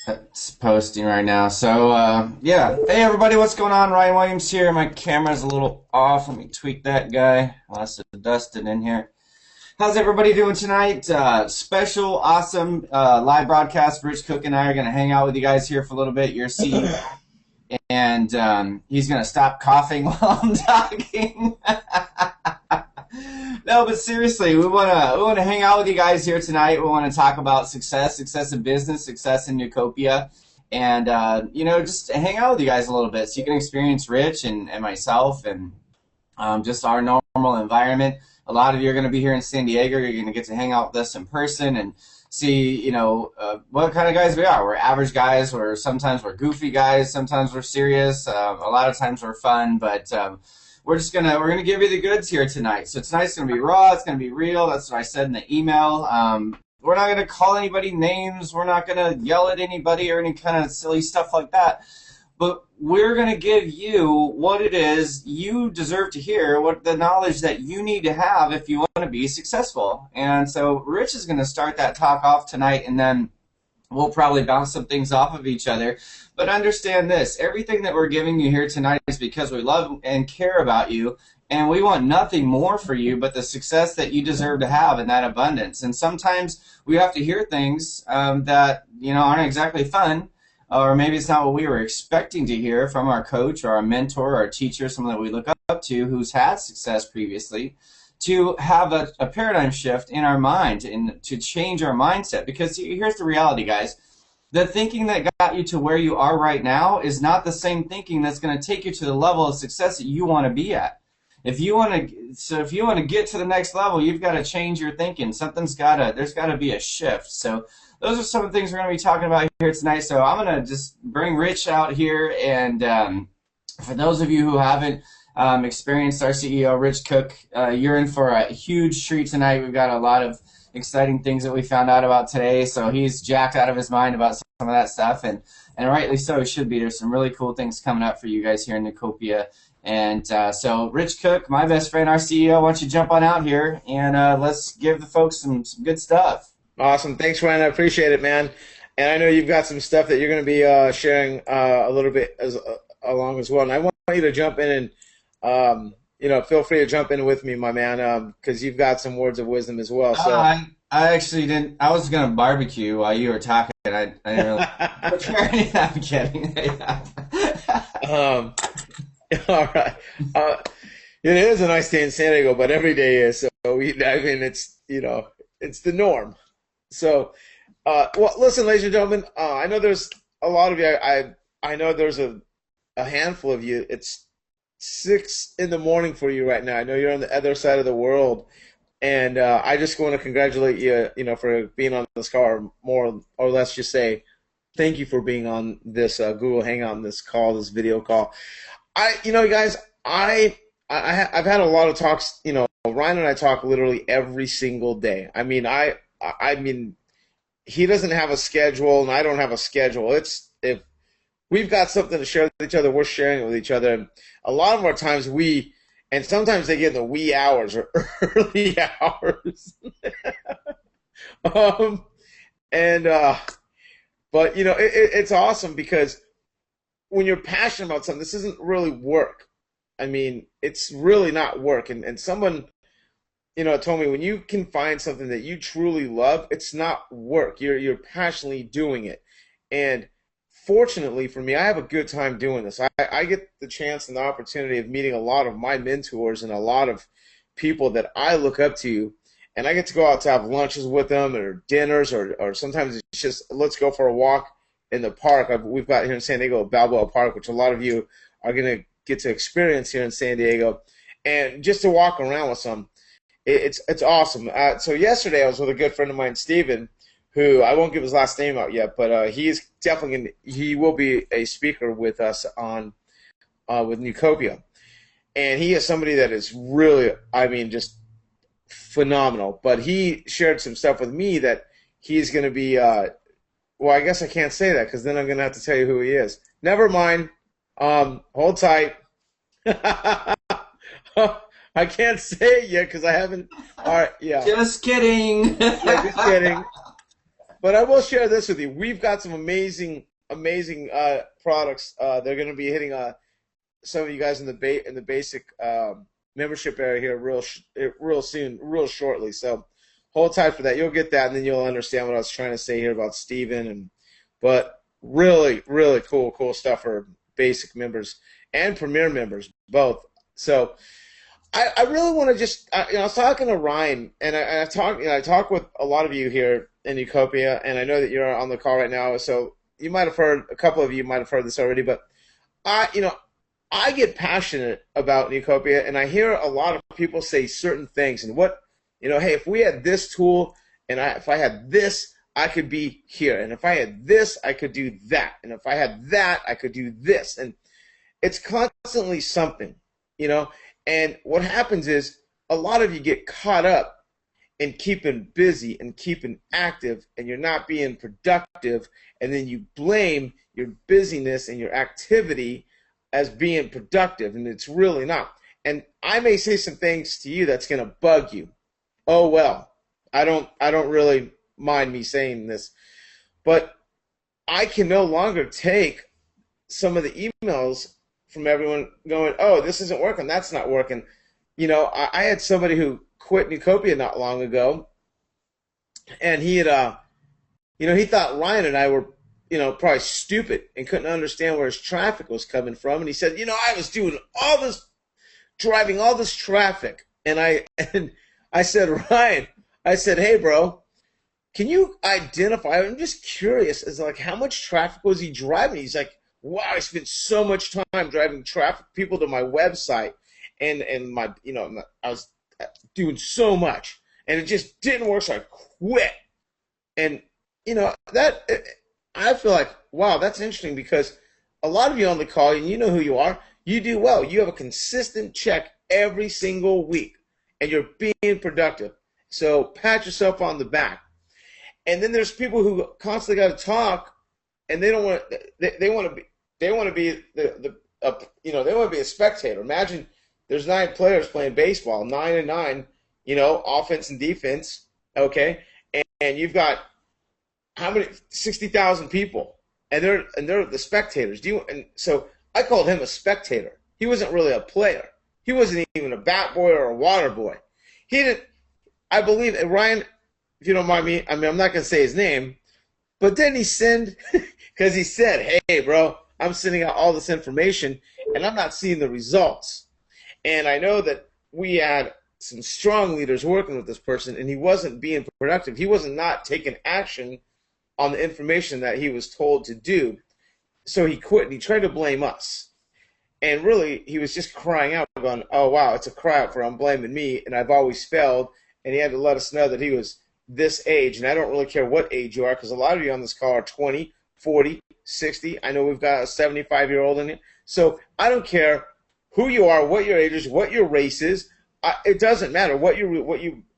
It's posting right now. So, yeah. Hey, everybody, what's going on? Ryan Williams here. My camera's a little off. Let me tweak that guy. Lots of Dustin in here. How's everybody doing tonight? Special, awesome live broadcast. Rich Cook and I are going to hang out with you guys here for a little bit. Your CEO. And he's going to stop coughing while I'm talking. No, but seriously, we want to hang out with you guys here tonight. We want to talk about success in business, success in Neucopia, and just hang out with you guys a little bit so you can experience Rich and myself and just our normal environment. A lot of you are going to be here in San Diego. You're going to get to hang out with us in person and see, what kind of guys we are. We're average guys. Sometimes we're goofy guys. Sometimes we're serious. A lot of times we're fun, but we're gonna give you the goods here tonight. So tonight's gonna be raw. It's gonna be real. That's what I said in the email. We're not gonna call anybody names. We're not gonna yell at anybody or any kind of silly stuff like that. But we're gonna give you what it is you deserve to hear, what the knowledge that you need to have if you want to be successful. And so Rich is gonna start that talk off tonight, and then we'll probably bounce some things off of each other. But understand this, everything that we're giving you here tonight is because we love and care about you, and we want nothing more for you but the success that you deserve to have in that abundance. And sometimes we have to hear things that aren't exactly fun, or maybe it's not what we were expecting to hear from our coach or our mentor or our teacher, someone that we look up to who's had success previously, to have a paradigm shift in our mind and to change our mindset. Because here's the reality, guys. The thinking that got you to where you are right now is not the same thinking that's going to take you to the level of success that you want to be at. If you want to get to the next level, you've got to change your thinking. There's got to be a shift. So those are some of the things we're going to be talking about here tonight. So I'm going to just bring Rich out here, and for those of you who haven't experienced our CEO, Rich Cook, you're in for a huge treat tonight. We've got a lot of exciting things that we found out about today, so he's jacked out of his mind about some of that stuff, and rightly so. He should be. There's some really cool things coming up for you guys here in Neucopia. And so Rich Cook, my best friend, our CEO, why don't you jump on out here and let's give the folks some good stuff. Awesome. Thanks, Ryan. I appreciate it, man. And I know you've got some stuff that you're going to be sharing a little bit along as well. And I want you to jump in and feel free to jump in with me, my man, because you've got some words of wisdom as well. So I actually didn't. I was going to barbecue while you were talking. I didn't really prepare anything. I'm kidding. All right. It is a nice day in San Diego, but every day is. So it's it's the norm. So, listen, ladies and gentlemen. I know there's a lot of you. I know there's a handful of you. It's 6 a.m. for you right now. I know you're on the other side of the world, and I just want to congratulate you, for being on this call, or more or less just say thank you for being on this Google Hangout, this call, this video call. Guys, I've had a lot of talks. Ryan and I talk literally every single day. I mean, he doesn't have a schedule, and I don't have a schedule. If we've got something to share with each other, we're sharing it with each other. And a lot of our times and sometimes they get in the wee hours or early hours. But it's awesome because when you're passionate about something, this isn't really work. I mean, it's really not work. And someone, told me when you can find something that you truly love, it's not work. You're passionately doing it. And fortunately for me, I have a good time doing this. I get the chance and the opportunity of meeting a lot of my mentors and a lot of people that I look up to, and I get to go out to have lunches with them or dinners, or sometimes it's just let's go for a walk in the park. We've got here in San Diego Balboa Park, which a lot of you are going to get to experience here in San Diego, and just to walk around with some. It's awesome. So yesterday I was with a good friend of mine, Steven, who I won't give his last name out yet, but he will be a speaker with us on with Neucopia. And he is somebody that is really, just phenomenal. But he shared some stuff with me that he's going to be, well, I guess I can't say that because then I'm going to have to tell you who he is. Never mind. Hold tight. I can't say it yet because I haven't. All right, yeah. Just kidding. Yeah, just kidding. But I will share this with you. We've got some amazing products. They're going to be hitting some of you guys in the basic membership area here real soon, real shortly. So hold tight for that. You'll get that, and then you'll understand what I was trying to say here about Steven. But really, really cool stuff for basic members and premier members both. So I really want to just I was talking to Ryan, and I talk with a lot of you here in Neucopia, and I know that you're on the call right now, so you might have heard, a couple of you might have heard this already, but I get passionate about Neucopia, and I hear a lot of people say certain things, and hey, if we had this tool, and if I had this, I could be here, and if I had this, I could do that, and if I had that, I could do this, and it's constantly something, and what happens is a lot of you get caught up in keeping busy and keeping active, and you're not being productive, and then you blame your busyness and your activity as being productive, and it's really not. And I may say some things to you that's going to bug you. Oh well, I don't really mind me saying this, but I can no longer take some of the emails from everyone going, oh, this isn't working, that's not working. I had somebody who quit Neucopia not long ago, and he had, he thought Ryan and I were, probably stupid and couldn't understand where his traffic was coming from. And he said, I was doing all this, driving all this traffic. And I said, Ryan, I said, hey, bro, can you identify? I'm just curious as like how much traffic was he driving? He's like, wow, I spent so much time driving traffic people to my website, and my, I was doing so much, and it just didn't work, so I quit. And that I feel like, wow, that's interesting, because a lot of you on the call, and you know who you are, you do well. You have a consistent check every single week, and you're being productive. So pat yourself on the back. And then there's people who constantly got to talk, and they don't want. They want to be. They want to be they want to be a spectator. Imagine there's 9 players playing baseball, 9 and 9, offense and defense, okay, and you've got how many 60,000 people, and they're the spectators. And so I called him a spectator. He wasn't really a player. He wasn't even a bat boy or a water boy. He didn't. I believe, and Ryan, if you don't mind me, I'm not going to say his name, but didn't he send? Because he said, hey, bro, I'm sending out all this information, and I'm not seeing the results. And I know that we had some strong leaders working with this person, and he wasn't being productive. He wasn't not taking action on the information that he was told to do. So he quit, and he tried to blame us. And really, he was just crying out, going, oh, wow, it's a cry out for I'm blaming me, and I've always failed. And he had to let us know that he was this age, and I don't really care what age you are, because a lot of you on this call are 20, 40, 60. I know we've got a 75-year-old in it. So I don't care who you are, what your age is, what your race is. It doesn't matter what your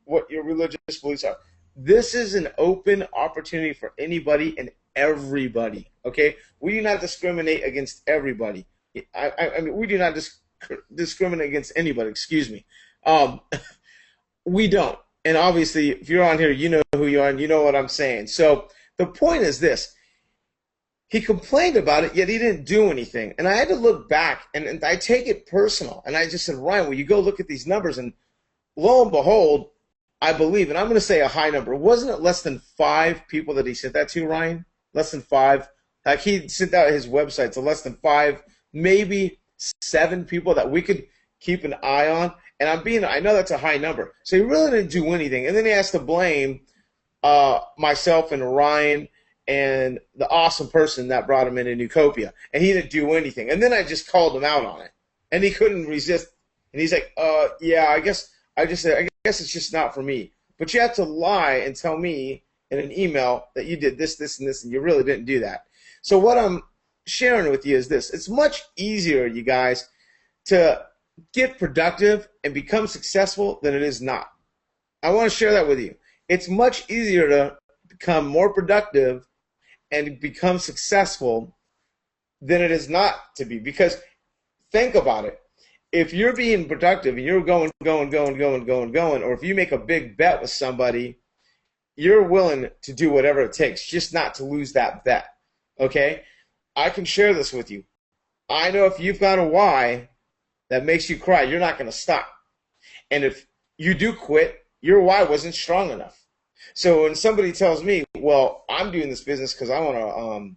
religious beliefs are. This is an open opportunity for anybody and everybody. Okay, we do not discriminate against everybody. I mean, we do not discriminate against anybody. Excuse me. We don't. And obviously, if you're on here, you know who you are, and you know what I'm saying. So the point is this. He complained about it, yet he didn't do anything. And I had to look back, and I take it personal. And I just said, Ryan, will you go look at these numbers? And lo and behold, I believe, and I'm going to say a high number. Wasn't it less than 5 people that he sent that to, Ryan? Less than 5? Like, he sent out his website to less than 5, maybe 7 people that we could keep an eye on. And I know that's a high number. So he really didn't do anything. And then he has to blame myself and Ryan and the awesome person that brought him into Neucopia. And he didn't do anything. And then I just called him out on it. And he couldn't resist. And he's like, yeah, I guess it's just not for me. But you have to lie and tell me in an email that you did this, this, and this, and you really didn't do that. So what I'm sharing with you is this. It's much easier, you guys, to get productive and become successful than it is not. I want to share that with you. It's much easier to become more productive and become successful than it is not to be. Because think about it. If you're being productive and you're going, or if you make a big bet with somebody you're willing to do whatever it takes, just not to lose that bet. Okay? I can share this with you. I know if you've got a why that makes you cry, you're not going to stop. And if you do quit, your why wasn't strong enough. So when somebody tells me, well, I'm doing this business because I want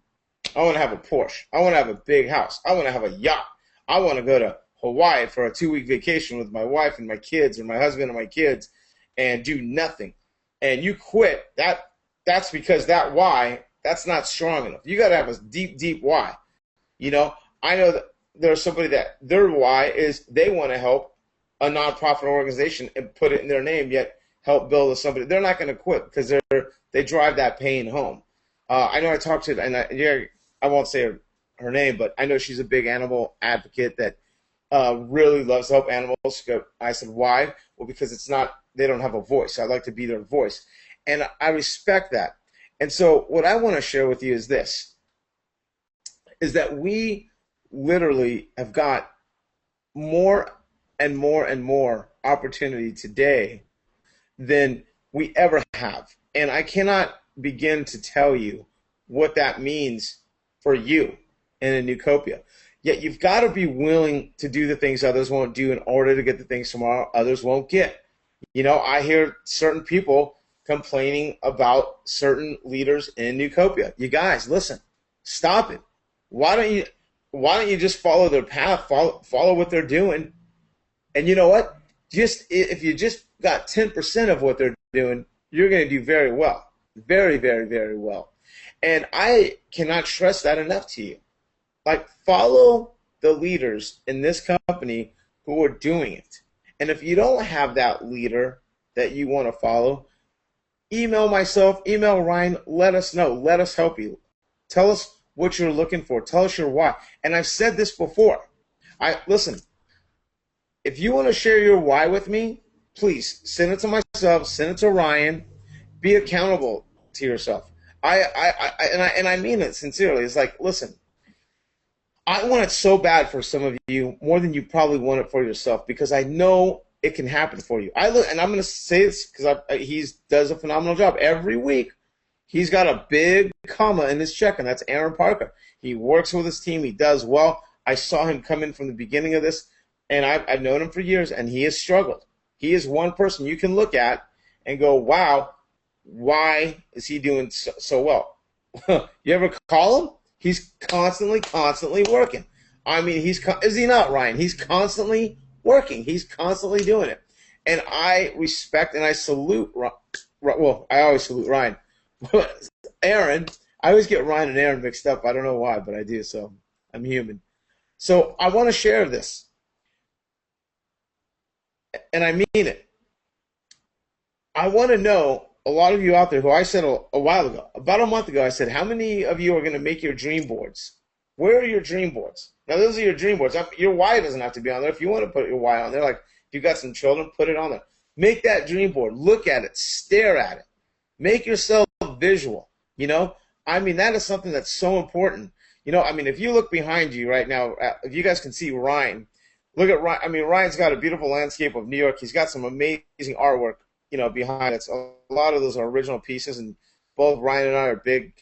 to have a Porsche. I want to have a big house. I want to have a yacht. I want to go to Hawaii for a 2-week vacation with my wife and my kids, or my husband and my kids, and do nothing. And you quit, that's because that why, that's not strong enough. You got to have a deep, deep why. You know, I know that there's somebody that their why is they want to help a nonprofit organization and put it in their name, yet help build somebody. They're not going to quit because they drive that pain home. I know I talked to, and I won't say her name, but I know she's a big animal advocate that really loves to help animals. I said, why? Well, because they don't have a voice. I'd like to be their voice. And I respect that. And so what I want to share with you is this, is that we literally have got more and more and more opportunity today than we ever have. And I cannot begin to tell you what that means for you in a Neucopia. Yet you've got to be willing to do the things others won't do in order to get the things tomorrow others won't get. You know, I hear certain people complaining about certain leaders in Neucopia. You guys, listen, stop it. Why don't you just follow their path, follow what they're doing? And you know what? If you just got 10% of what they're doing, you're going to do very well. Very, very, very well. And I cannot stress that enough to you. Like, follow the leaders in this company who are doing it. And if you don't have that leader that you want to follow, email myself, email Ryan, let us know. Let us help you. Tell us what you're looking for. Tell us your why. And I've said this before. Listen, if you want to share your why with me, please send it to myself, send it to Ryan. Be accountable to yourself. And I mean it sincerely. It's like, listen, I want it so bad for some of you, more than you probably want it for yourself, because I know it can happen for you. And I'm going to say this because he does a phenomenal job. Every week, he's got a big comma in his check, and that's Aaron Parker. He works with his team. He does well. I saw him come in from the beginning of this, and I've known him for years, and he has struggled. He is one person you can look at and go, wow, why is he doing so well? You ever call him? He's constantly working. I mean, is he not, Ryan? He's constantly working. He's constantly doing it. And I respect and I salute, well, I always salute Ryan. Aaron, I always get Ryan and Aaron mixed up. I don't know why, but I do, so I'm human. So I want to share this. And I mean it. I want to know, a lot of you out there who I said a while ago, about a month ago, I said, how many of you are going to make your dream boards? Where are your dream boards? Now, those are your dream boards. Your why doesn't have to be on there. If you want to put your why on there, like if you've got some children, put it on there. Make that dream board. Look at it. Stare at it. Make yourself visual. You know, I mean, that is something that's so important. You know, I mean, if you look behind you right now, if you guys can see Ryan, look at Ryan. I mean, Ryan's got a beautiful landscape of New York. He's got some amazing artwork, you know, behind it. So a lot of those are original pieces, and both Ryan and I are big,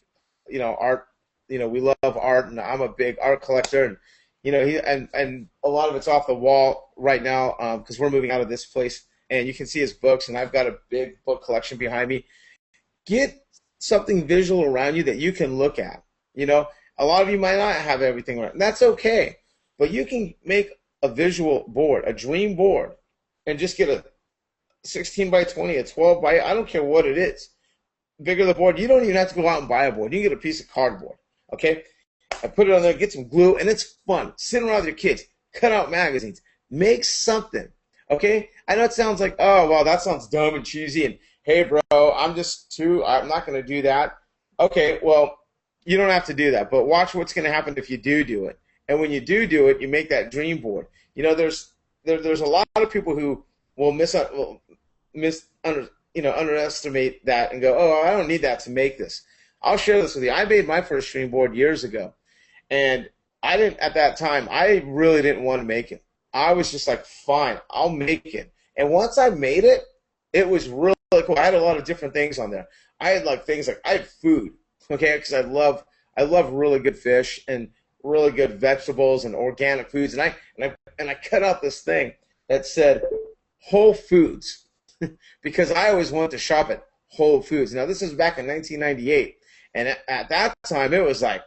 you know, art. You know, we love art, and I'm a big art collector, and you know, and a lot of it's off the wall right now because we're moving out of this place, and you can see his books, and I've got a big book collection behind me. Get something visual around you that you can look at. You know, a lot of you might not have everything right, and that's okay, but you can make a visual board, a dream board, and just get a 16 by 20, a 12 by, I don't care what it is. Bigger the board, you don't even have to go out and buy a board. You can get a piece of cardboard, okay? I put it on there, get some glue, and it's fun. Sit around with your kids, cut out magazines, make something, okay? I know it sounds like, oh, well, that sounds dumb and cheesy, and hey, bro, I'm not going to do that. Okay, well, you don't have to do that, but watch what's going to happen if you do it. And when you do it, you make that dream board. You know, there's a lot of people who will underestimate that and go, oh, I don't need that to make this. I'll share this with you. I made my first dream board years ago, and at that time, I really didn't want to make it. I was just like, fine, I'll make it. And once I made it, it was really cool. I had a lot of different things on there. I had like things like I had food, okay, because I love really good fish and really good vegetables and organic foods, and I cut out this thing that said Whole Foods because I always wanted to shop at Whole Foods. Now this was back in 1998, and at that time it was like,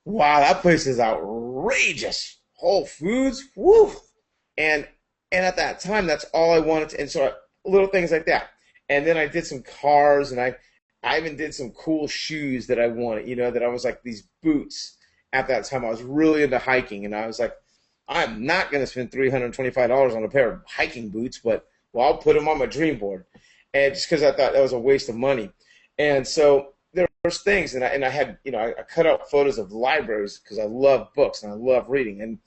wow, that place is outrageous. Whole Foods, woo! And at that time, that's all I wanted to, and so little things like that. And then I did some cars, and I even did some cool shoes that I wanted, that I was like these boots. At that time, I was really into hiking, and I was like, I'm not going to spend $325 on a pair of hiking boots, but, well, I'll put them on my dream board. And just because I thought that was a waste of money. And so there was things, and I had, I cut out photos of libraries because I love books and I love reading. And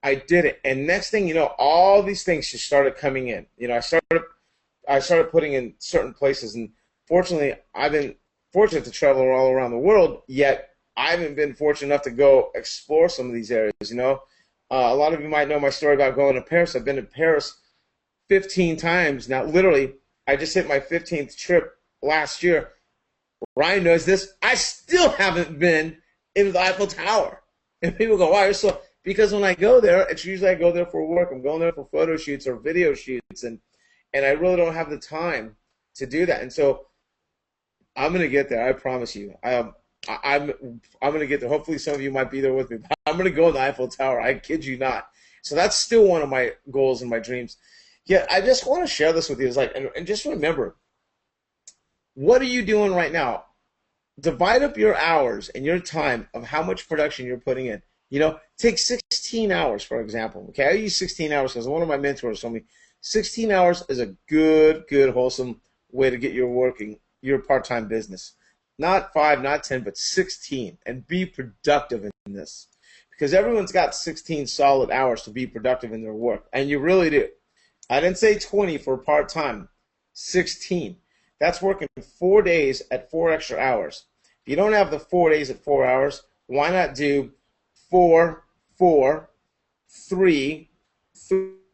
I did it. And next thing you know, all these things just started coming in. I started putting in certain places, and fortunately, I've been fortunate to travel all around the world, yet I haven't been fortunate enough to go explore some of these areas, A lot of you might know my story about going to Paris. I've been to Paris 15 times. Now, literally, I just hit my 15th trip last year. Ryan knows this. I still haven't been into the Eiffel Tower. And people go, wow, you're so... Because when I go there, it's usually I go there for work. I'm going there for photo shoots or video shoots, and I really don't have the time to do that. And so I'm going to get there. I promise you. I'm going to get there. Hopefully some of you might be there with me. But I'm going to go in the Eiffel Tower. I kid you not. So that's still one of my goals and my dreams. Yeah, I just want to share this with you. It's like, and just remember, what are you doing right now? Divide up your hours and your time of how much production you're putting in. Take 16 hours, for example. Okay, I use 16 hours because one of my mentors told me 16 hours is a good, wholesome way to get your part-time business. Not 5, not 10, but 16, and be productive in this. Because everyone's got 16 solid hours to be productive in their work, and you really do. I didn't say 20 for part-time, 16. That's working 4 days at 4 extra hours. If you don't have the 4 days at 4 hours, why not do 4, 4, 3,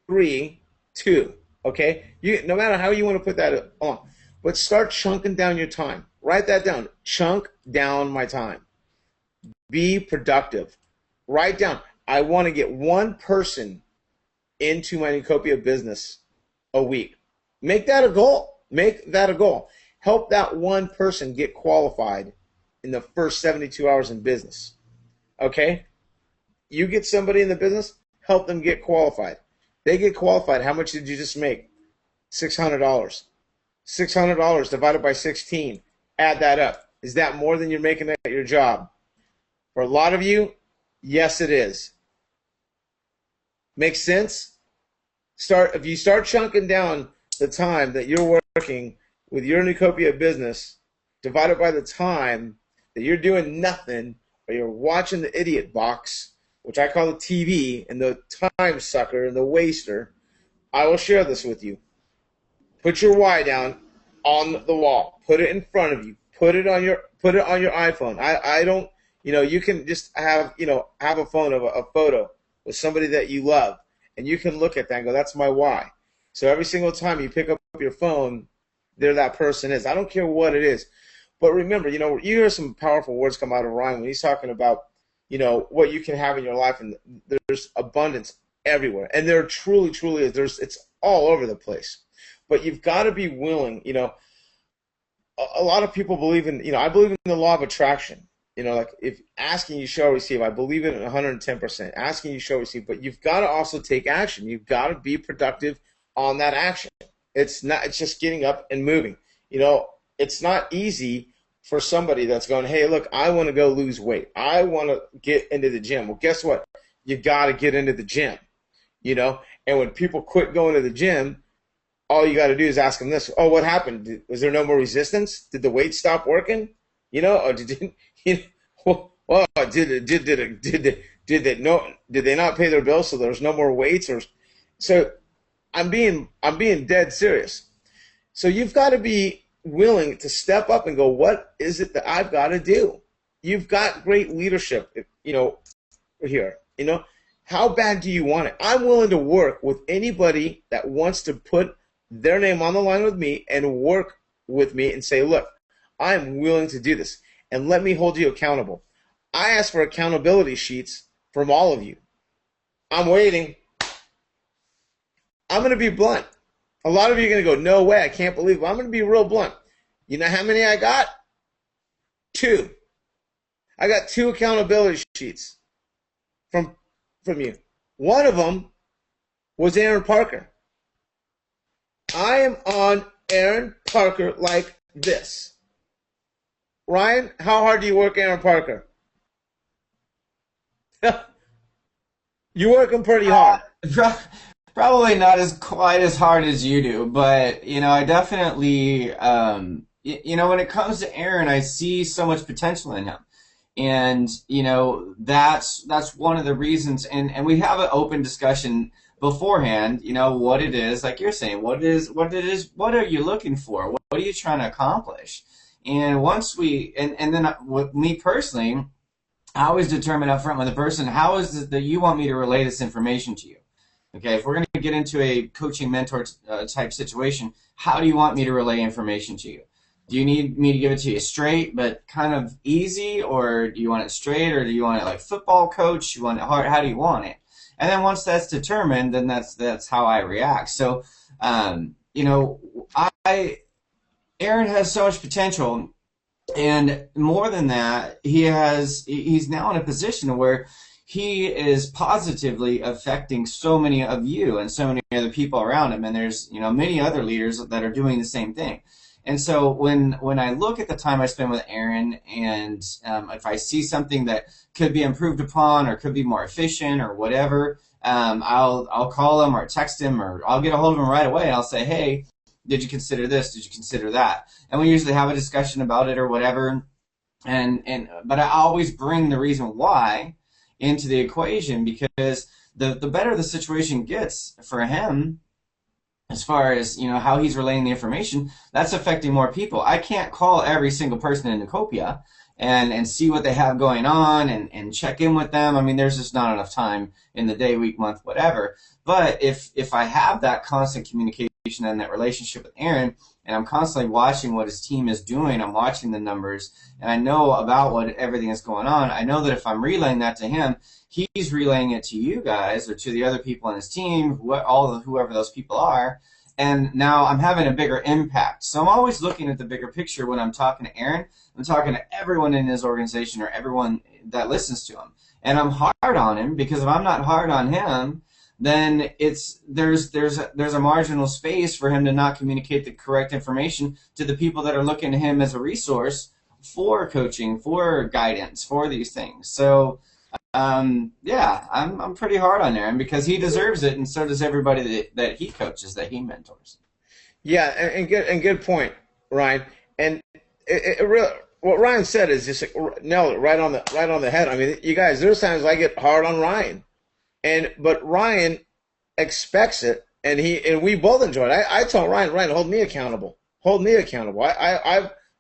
3, 2, okay? No matter how you want to put that on, but start chunking down your time. Write that down. Chunk down my time. Be productive. Write down, I want to get one person into my Neucopia business a week. Make that a goal. Make that a goal. Help that one person get qualified in the first 72 hours in business, okay? You get somebody in the business, help them get qualified. They get qualified. How much did you just make? $600. $600 divided by 16. Add that up. Is that more than you're making at your job? For a lot of you, yes, it is. Makes sense? If you start chunking down the time that you're working with your Neucopia business, divided by the time that you're doing nothing, or you're watching the idiot box, which I call the TV, and the time sucker and the waster, I will share this with you. Put your why down on the wall. Put it in front of you. Put it on your iPhone. I don't, you can just have a phone of a photo with somebody that you love, and you can look at that and go, that's my why. So every single time you pick up your phone, there that person is. I don't care what it is. But remember, you hear some powerful words come out of Ryan when he's talking about, what you can have in your life, and there's abundance everywhere. And there truly, truly is. It's all over the place. But you've got to be willing, a lot of people believe in, I believe in the law of attraction. Like if asking you shall receive, I believe in it 110%. Asking you shall receive, but you've got to also take action. You've got to be productive on that action. It's just getting up and moving. It's not easy for somebody that's going, hey, look, I want to go lose weight. I want to get into the gym. Well, guess what? You got to get into the gym, And when people quit going to the gym, all you got to do is ask them this. Oh, what happened? Was there no more resistance? Did the weight stop working? Or did they not pay their bills so there's no more weights? So I'm being dead serious. So you've got to be willing to step up and go, what is it that I've got to do? You've got great leadership, here. How bad do you want it? I'm willing to work with anybody that wants to put their name on the line with me and work with me and say, look, I'm willing to do this and let me hold you accountable. I ask for accountability sheets from all of you. I'm waiting. I'm going to be blunt. A lot of you are going to go, no way, I can't believe it. I'm going to be real blunt. You know how many I got? 2. I got 2 accountability sheets from you. One of them was Aaron Parker. I am on Aaron Parker like this. Ryan, how hard do you work Aaron Parker? You work him pretty hard. Probably not as quite as hard as you do, but I definitely, when it comes to Aaron, I see so much potential in him, and that's one of the reasons. And we have an open discussion beforehand. What it is, like you're saying, what are you looking for? What are you trying to accomplish? And once and then with me personally, I always determine up front with the person, how is it that you want me to relay this information to you? Okay, if we're going to get into a coaching mentor type situation, how do you want me to relay information to you? Do you need me to give it to you straight but kind of easy, or do you want it straight, or do you want it like football coach? You want it hard? How do you want it? And then once that's determined, then that's how I react. So, Aaron has so much potential. And more than that, he's now in a position where he is positively affecting so many of you and so many other people around him. And there's, many other leaders that are doing the same thing. And so when I look at the time I spend with Aaron, and if I see something that could be improved upon or could be more efficient or whatever, I'll call him or text him, or I'll get a hold of him right away, and I'll say, hey, did you consider this? Did you consider that? And we usually have a discussion about it or whatever. But I always bring the reason why into the equation, because the better the situation gets for him, as far as how he's relaying the information, that's affecting more people. I can't call every single person in Neucopia and see what they have going on and check in with them. I mean, there's just not enough time in the day, week, month, whatever. But if I have that constant communication and that relationship with Aaron, and I'm constantly watching what his team is doing, I'm watching the numbers, and I know about what everything is going on, I know that if I'm relaying that to him, he's relaying it to you guys or to the other people on his team, whoever those people are, and now I'm having a bigger impact. So I'm always looking at the bigger picture when I'm talking to Aaron. I'm talking to everyone in his organization or everyone that listens to him. And I'm hard on him, because if I'm not hard on him, then there's a marginal space for him to not communicate the correct information to the people that are looking to him as a resource for coaching, for guidance, for these things. So I'm pretty hard on Aaron, because he deserves it, and so does everybody that he coaches, that he mentors. Yeah, and good point, Ryan. And it really, what Ryan said is just nailed it right on the head. I mean, you guys, there's times I get hard on Ryan, but Ryan expects it, and we both enjoy it. I tell Ryan, hold me accountable. Hold me accountable.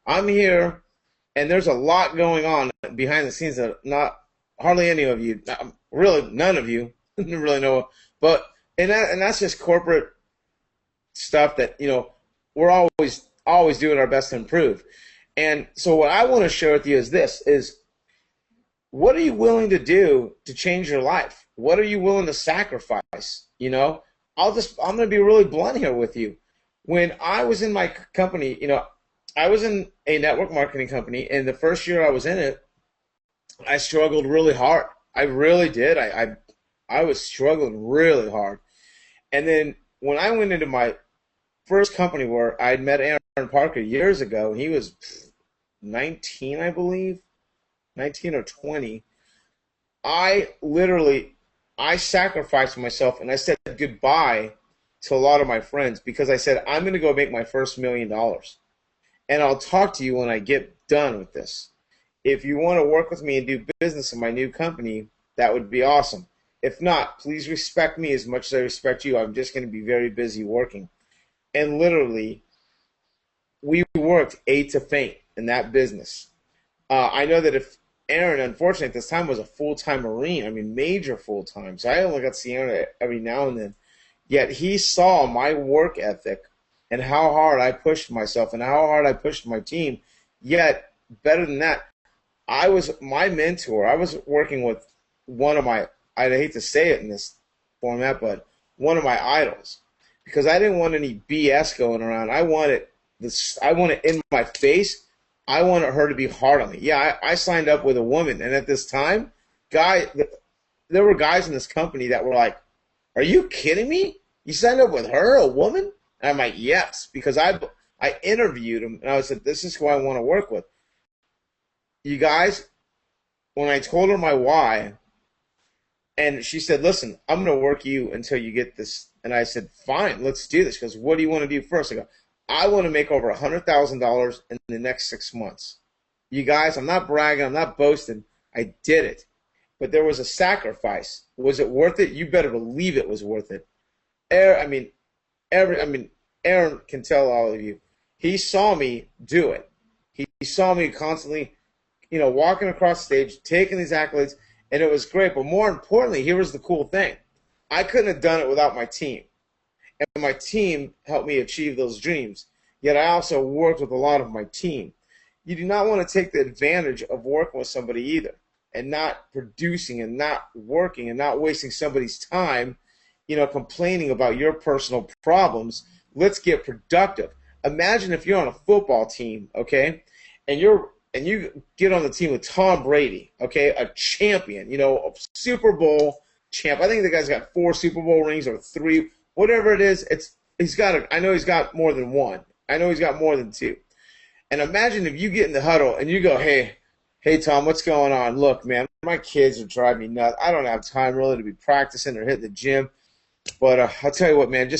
I'm here, and there's a lot going on behind the scenes that hardly any of you, really none of you, really know. But and that's just corporate stuff that we're always doing our best to improve. And so what I want to share with you is what are you willing to do to change your life? What are you willing to sacrifice? I'm going to be really blunt here with you. When I was in my company, I was in a network marketing company, and the first year I was in it, I struggled really hard. I really did. I was struggling really hard. And then when I went into my first company, where I had met Aaron Parker years ago, he was 19, I believe, 19 or 20. I sacrificed myself, and I said goodbye to a lot of my friends, because I said, I'm going to go make my first $1 million. And I'll talk to you when I get done with this. If you want to work with me and do business in my new company, that would be awesome. If not, please respect me as much as I respect you. I'm just going to be very busy working. And literally, we worked 8 to faint in that business. I know that if Aaron, unfortunately, at this time was a full-time Marine, I mean, major full-time, so I only got to see Aaron every now and then. Yet he saw my work ethic and how hard I pushed myself and how hard I pushed my team. Yet, better than that, my mentor. I was working with one of my, I hate to say it in this format, but one of my idols, because I didn't want any BS going around. I wanted this. I wanted in my face. I wanted her to be hard on me. Yeah, I signed up with a woman, and at this time, there were guys in this company that were like, "Are you kidding me? You signed up with her, a woman?" And I'm like, "Yes," because I interviewed him, and I said, "This is who I want to work with." You guys, when I told her my why, and she said, "Listen, I'm going to work you until you get this." And I said, "Fine, let's do this." She goes, "What do you want to do first?" I go, "I want to make over $100,000 in the next 6 months." You guys, I'm not bragging. I'm not boasting. I did it. But there was a sacrifice. Was it worth it? You better believe it was worth it. Aaron can tell all of you. He saw me do it. He saw me constantly, walking across stage, taking these accolades, and it was great. But more importantly, here was the cool thing. I couldn't have done it without my team. And my team helped me achieve those dreams. Yet I also worked with a lot of my team. You do not want to take the advantage of working with somebody either, and not producing and not working and not wasting somebody's time, complaining about your personal problems. Let's get productive. Imagine if you're on a football team, okay, and you get on the team with Tom Brady, okay, a champion, a Super Bowl champ. I think the guy's got 4 Super Bowl rings or 3, whatever it is. I know he's got more than 1. I know he's got more than 2. And imagine if you get in the huddle and you go, hey, Tom, what's going on? Look, man, my kids are driving me nuts. I don't have time really to be practicing or hitting the gym. But I'll tell you what, man,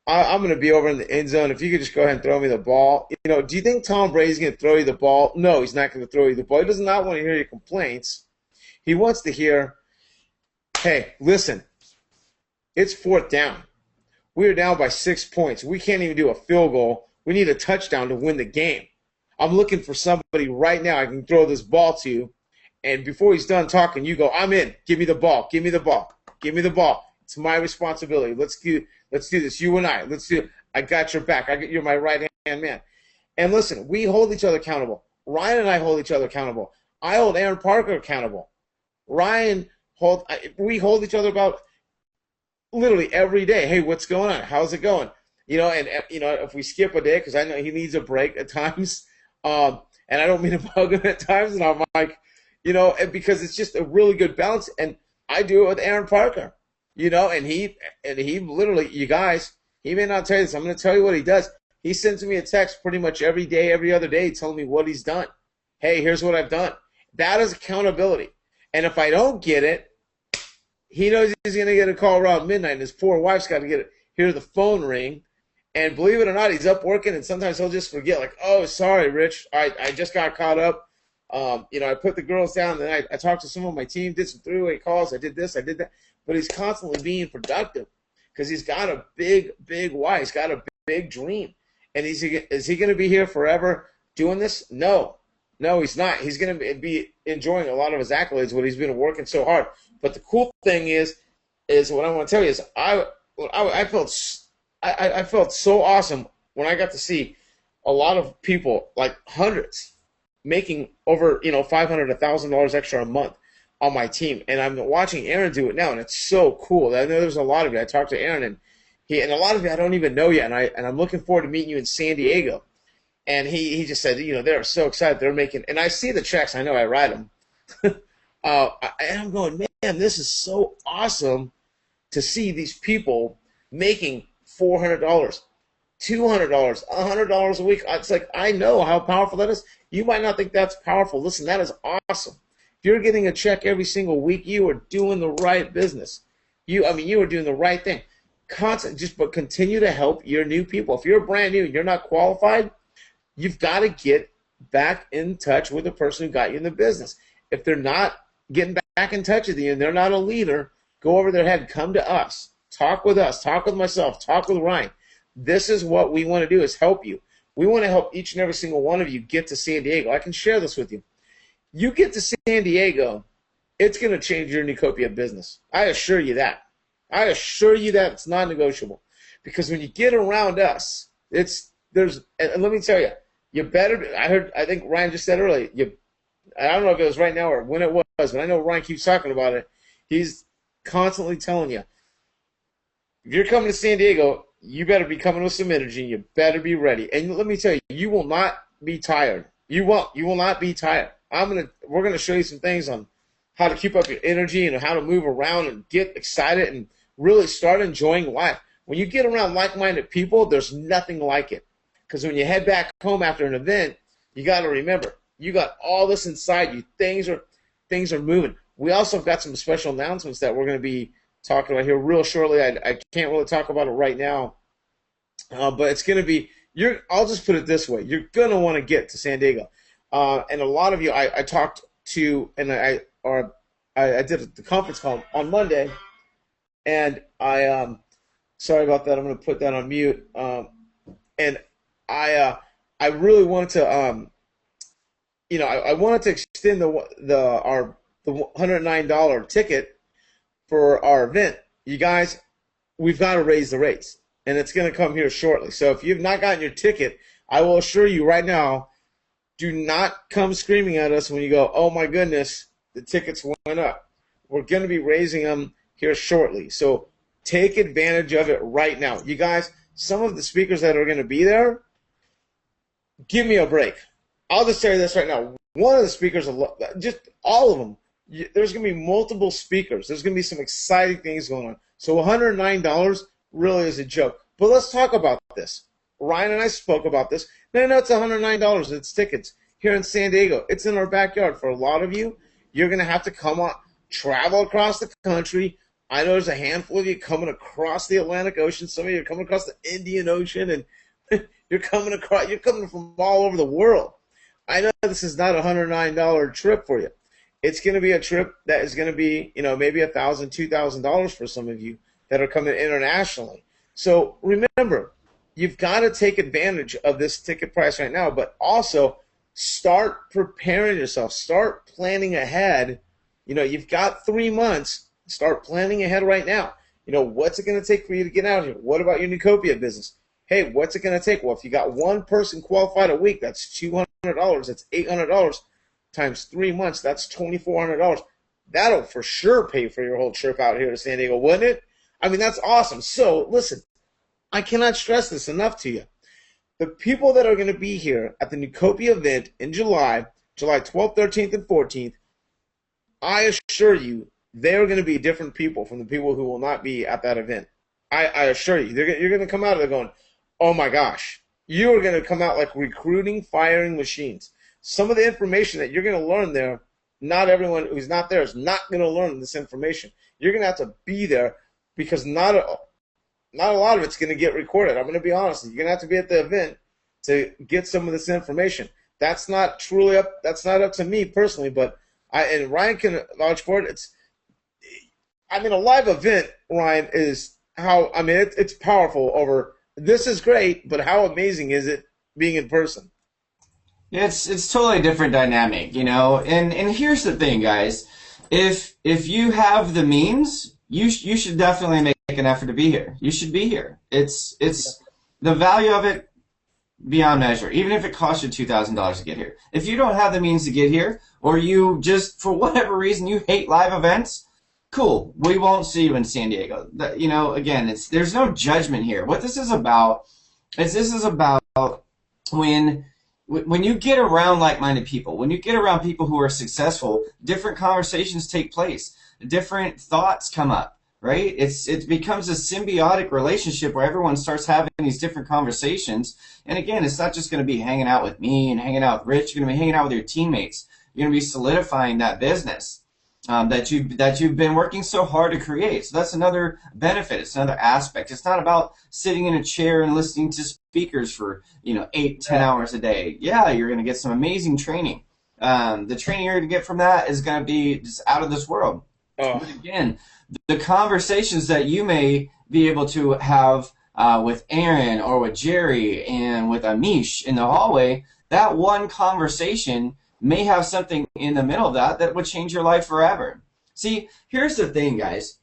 I'm going to be over in the end zone. If you could just go ahead and throw me the ball. Do you think Tom Brady's going to throw you the ball? No, he's not going to throw you the ball. He does not want to hear your complaints. He wants to hear, hey, listen, it's 4th down. We're down by 6 points. We can't even do a field goal. We need a touchdown to win the game. I'm looking for somebody right now I can throw this ball to, and before he's done talking, you go, I'm in. Give me the ball. Give me the ball. Give me the ball. It's my responsibility. Let's do this. You and I. Let's do it. I got your back. You're my right-hand man. And listen, we hold each other accountable. Ryan and I hold each other accountable. I hold Aaron Parker accountable. We hold each other about literally every day. Hey, what's going on? How's it going? If we skip a day, because I know he needs a break at times, and I don't mean to bug him at times, and I'm like, because it's just a really good balance, and I do it with Aaron Parker, and he literally, you guys, he may not tell you this. I'm going to tell you what he does. He sends me a text pretty much every day, every other day, telling me what he's done. Hey, here's what I've done. That is accountability. And if I don't get it, he knows he's going to get a call around midnight, and his poor wife's got to hear the phone ring. And believe it or not, he's up working, and sometimes he'll just forget, like, oh, sorry, Rich, I just got caught up. I put the girls down, and then I talked to some of my team, did some three-way calls, I did this, I did that. But he's constantly being productive because he's got a big, big why. He's got a big dream. And is he going to be here forever doing this? No, he's not. He's going to be enjoying a lot of his accolades when he's been working so hard. But the cool thing is what I want to tell you is I felt so awesome when I got to see a lot of people, like hundreds, making over $500, $1,000 extra a month on my team. And I'm watching Aaron do it now, and it's so cool. I know there's a lot of it. I talked to Aaron, and a lot of it I don't even know yet, and I'm looking forward to meeting you in San Diego. And he just said, they're so excited. They're making, and I see the checks. I know I write them. And I'm going, man, this is so awesome to see these people making $400, $200, $100 a week. It's like, I know how powerful that is. You might not think that's powerful. Listen, that is awesome. If you're getting a check every single week, you are doing the right business. You are doing the right thing. But continue to help your new people. If you're brand new and you're not qualified, you've got to get back in touch with the person who got you in the business. If they're not getting back in touch with you and they're not a leader, go over their head. Come to us. Talk with us. Talk with myself. Talk with Ryan. This is what we want to do, is help you. We want to help each and every single one of you get to San Diego. I can share this with you. You get to San Diego, it's going to change your Neucopia business. I assure you that. I assure you that it's non-negotiable. Because when you get around us, And let me tell you, you better. I think Ryan just said earlier. I don't know if it was right now or when it was, but I know Ryan keeps talking about it. He's constantly telling you, if you're coming to San Diego, you better be coming with some energy. You better be ready. And let me tell you, you will not be tired. You won't. You will not be tired. We're gonna show you some things on how to keep up your energy and how to move around and get excited and really start enjoying life. When you get around like-minded people, there's nothing like it. Because when you head back home after an event, you got to remember, you got all this inside you. Things are moving. We also have got some special announcements that we're going to be talking about here real shortly. I can't really talk about it right now, but it's going to be. I'll just put it this way: you're going to want to get to San Diego, and a lot of you I talked to, and I did the conference call on Monday, and sorry about that. I'm going to put that on mute, and I really wanted to I wanted to extend the $109 ticket for our event. You guys, we've got to raise the rates, and it's going to come here shortly. So if you've not gotten your ticket, I will assure you right now, do not come screaming at us when you go, oh my goodness, the tickets went up. We're going to be raising them here shortly. So take advantage of it right now. You guys, some of the speakers that are going to be there, give me a break. I'll just tell you this right now. One of the speakers, just all of them, there's going to be multiple speakers. There's going to be some exciting things going on. So $109 really is a joke. But let's talk about this. Ryan and I spoke about this. No, it's $109. It's tickets here in San Diego. It's in our backyard. For a lot of you, you're going to have to come on, travel across the country. I know there's a handful of you coming across the Atlantic Ocean. Some of you are coming across the Indian Ocean, and you're coming from all over the world. I know this is not a $109 trip for you. It's going to be a trip that is going to be, maybe $1,000, $2,000 for some of you that are coming internationally. So remember, you've got to take advantage of this ticket price right now, but also start preparing yourself. Start planning ahead. You've got 3 months. Start planning ahead right now. What's it going to take for you to get out here? What about your Neucopia business? Hey, what's it going to take? Well, if you got one person qualified a week, that's $200. That's $800 times 3 months. That's $2,400. That'll for sure pay for your whole trip out here to San Diego, wouldn't it? I mean, that's awesome. So, listen, I cannot stress this enough to you. The people that are going to be here at the Neucopia event in July 12th, 13th, and 14th, I assure you, they're going to be different people from the people who will not be at that event. I assure you. You're going to come out of there going, oh my gosh. You are going to come out like recruiting, firing machines. Some of the information that you're going to learn there, not everyone who's not there is not going to learn this information. You're going to have to be there because not a lot of it's going to get recorded. I'm going to be honest. You're going to have to be at the event to get some of this information. That's not up to me personally, but and Ryan can vouch for it. A live event, Ryan, is it's powerful over. This is great, but how amazing is it being in person? It's totally a different dynamic, And here's the thing, guys. If you have the means, you should definitely make an effort to be here. You should be here. It's the value of it beyond measure. Even if it costs you $2,000 to get here. If you don't have the means to get here, or you just for whatever reason you hate live events, cool. We won't see you in San Diego. Again, there's no judgment here. What this is about is when you get around like-minded people, when you get around people who are successful, different conversations take place. Different thoughts come up, right? It becomes a symbiotic relationship where everyone starts having these different conversations. And again, it's not just going to be hanging out with me and hanging out with Rich. You're going to be hanging out with your teammates. You're going to be solidifying that business that you've been working so hard to create. So that's another benefit. It's another aspect. It's not about sitting in a chair and listening to speakers for 8-10 hours a day. Yeah, you're going to get some amazing training. The training you're going to get from that is going to be just out of this world. Oh. But again, the conversations that you may be able to have with Aaron or with Jerry and with Amish in the hallway, that one conversation may have something in the middle of that would change your life forever. See, here's the thing, guys.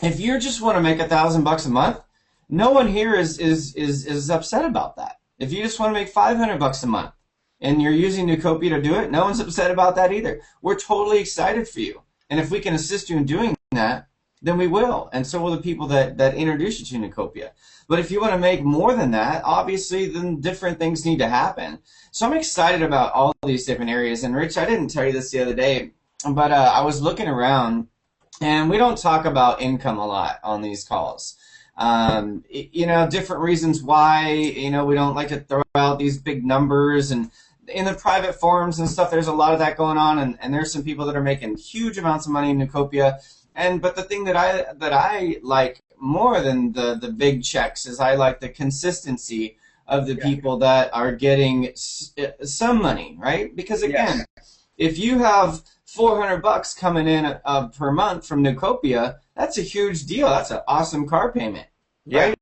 If you just want to make $1,000 a month, No one here is upset about that. If you just want to make $500 a month and you're using Neucopia to do it, no one's upset about that either. We're totally excited for you. And if we can assist you in doing that, then we will. And so will the people that introduce you to Neucopia. But if you want to make more than that, obviously then different things need to happen. So I'm excited about all these different areas. And Rich, I didn't tell you this the other day, but I was looking around, and we don't talk about income a lot on these calls. Different reasons why, we don't like to throw out these big numbers, and in the private forums and stuff, there's a lot of that going on, and there's some people that are making huge amounts of money in Neucopia. But the thing that I like more than the big checks is I like the consistency of the people that are getting some money, right? Because again, if you have $400 coming in per month from Neucopia, that's a huge deal. That's an awesome car payment, right?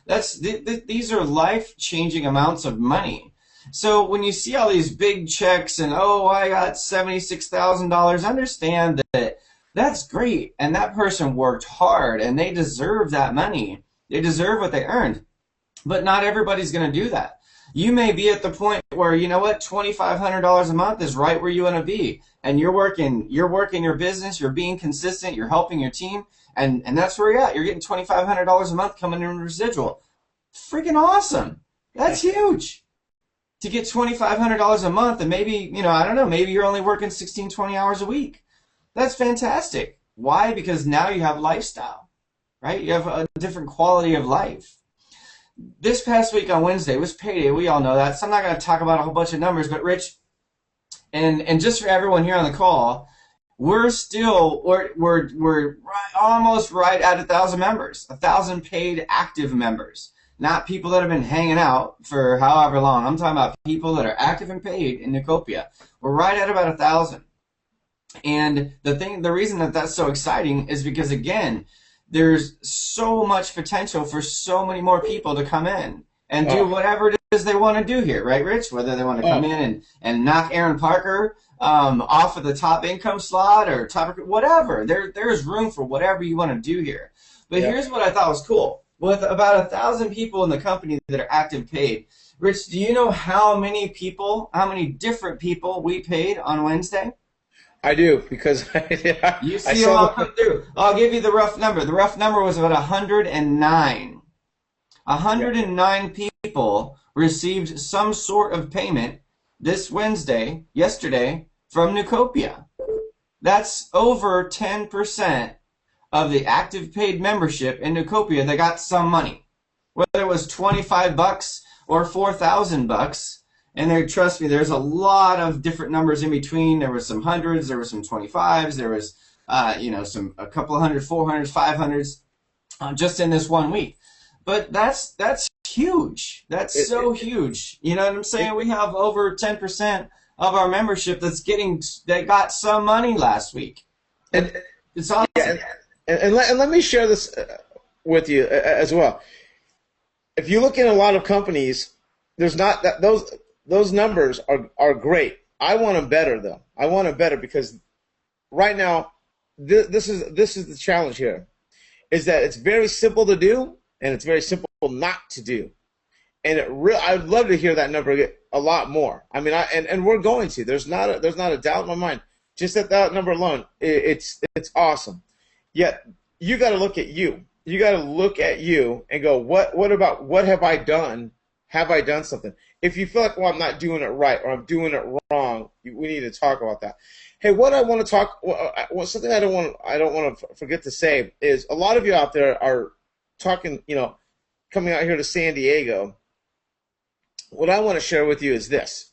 These are life-changing amounts of money. So when you see all these big checks and, oh, I got $76,000, understand that that's great, and that person worked hard, and they deserve that money. They deserve what they earned. But not everybody's going to do that. You may be at the point where, you know what, $2,500 a month is right where you want to be, and you're working your business, you're being consistent, you're helping your team, and that's where you're at. You're getting $2,500 a month coming in residual. Freaking awesome. That's huge. To get $2,500 a month, and maybe, I don't know, maybe you're only working 16, 20 hours a week. That's fantastic. Why? Because now you have lifestyle, right? You have a different quality of life. This past week on Wednesday was payday. We all know that. So I'm not going to talk about a whole bunch of numbers, but Rich, and just for everyone here on the call, we're almost right at 1,000 members, 1,000 paid active members, not people that have been hanging out for however long. I'm talking about people that are active and paid in Neucopia. We're right at about 1,000. And the reason that that's so exciting is because, again, there's so much potential for so many more people to come in and do whatever it is they want to do here, right, Rich? Whether they want to come in and knock Aaron Parker off of the top income slot or whatever. There's room for whatever you want to do here. But here's what I thought was cool. With about 1,000 people in the company that are active paid, Rich, do you know how many different people we paid on Wednesday? I do, because you see them all come through. I'll give you the rough number. The rough number was about 109. 109 people received some sort of payment this Wednesday, yesterday, from Neucopia. That's over 10% of the active paid membership in Neucopia that got some money. Whether it was $25 or $4,000. And trust me, there's a lot of different numbers in between. There was some hundreds, there was some 25s, there was, a couple of hundred, 400s, 500s, just in this 1 week. But that's huge. That's so huge. You know what I'm saying? We have over 10% of our membership that got some money last week. And it's awesome. And let me share this with you as well. If you look in a lot of companies, there's not that those numbers are great. I want them better, though. I want them better because right now, this is the challenge here, is that it's very simple to do and it's very simple not to do. And I'd love to hear that number get a lot more. I mean, and we're going to. There's not a doubt in my mind. Just at that number alone, it's awesome. Yet you got to look at you. You got to look at you and go, what have I done? Have I done something? If you feel like, well, I'm not doing it right or I'm doing it wrong, we need to talk about that. Hey, what I want to talk, something I don't want to forget to say is a lot of you out there are talking, coming out here to San Diego. What I want to share with you is this.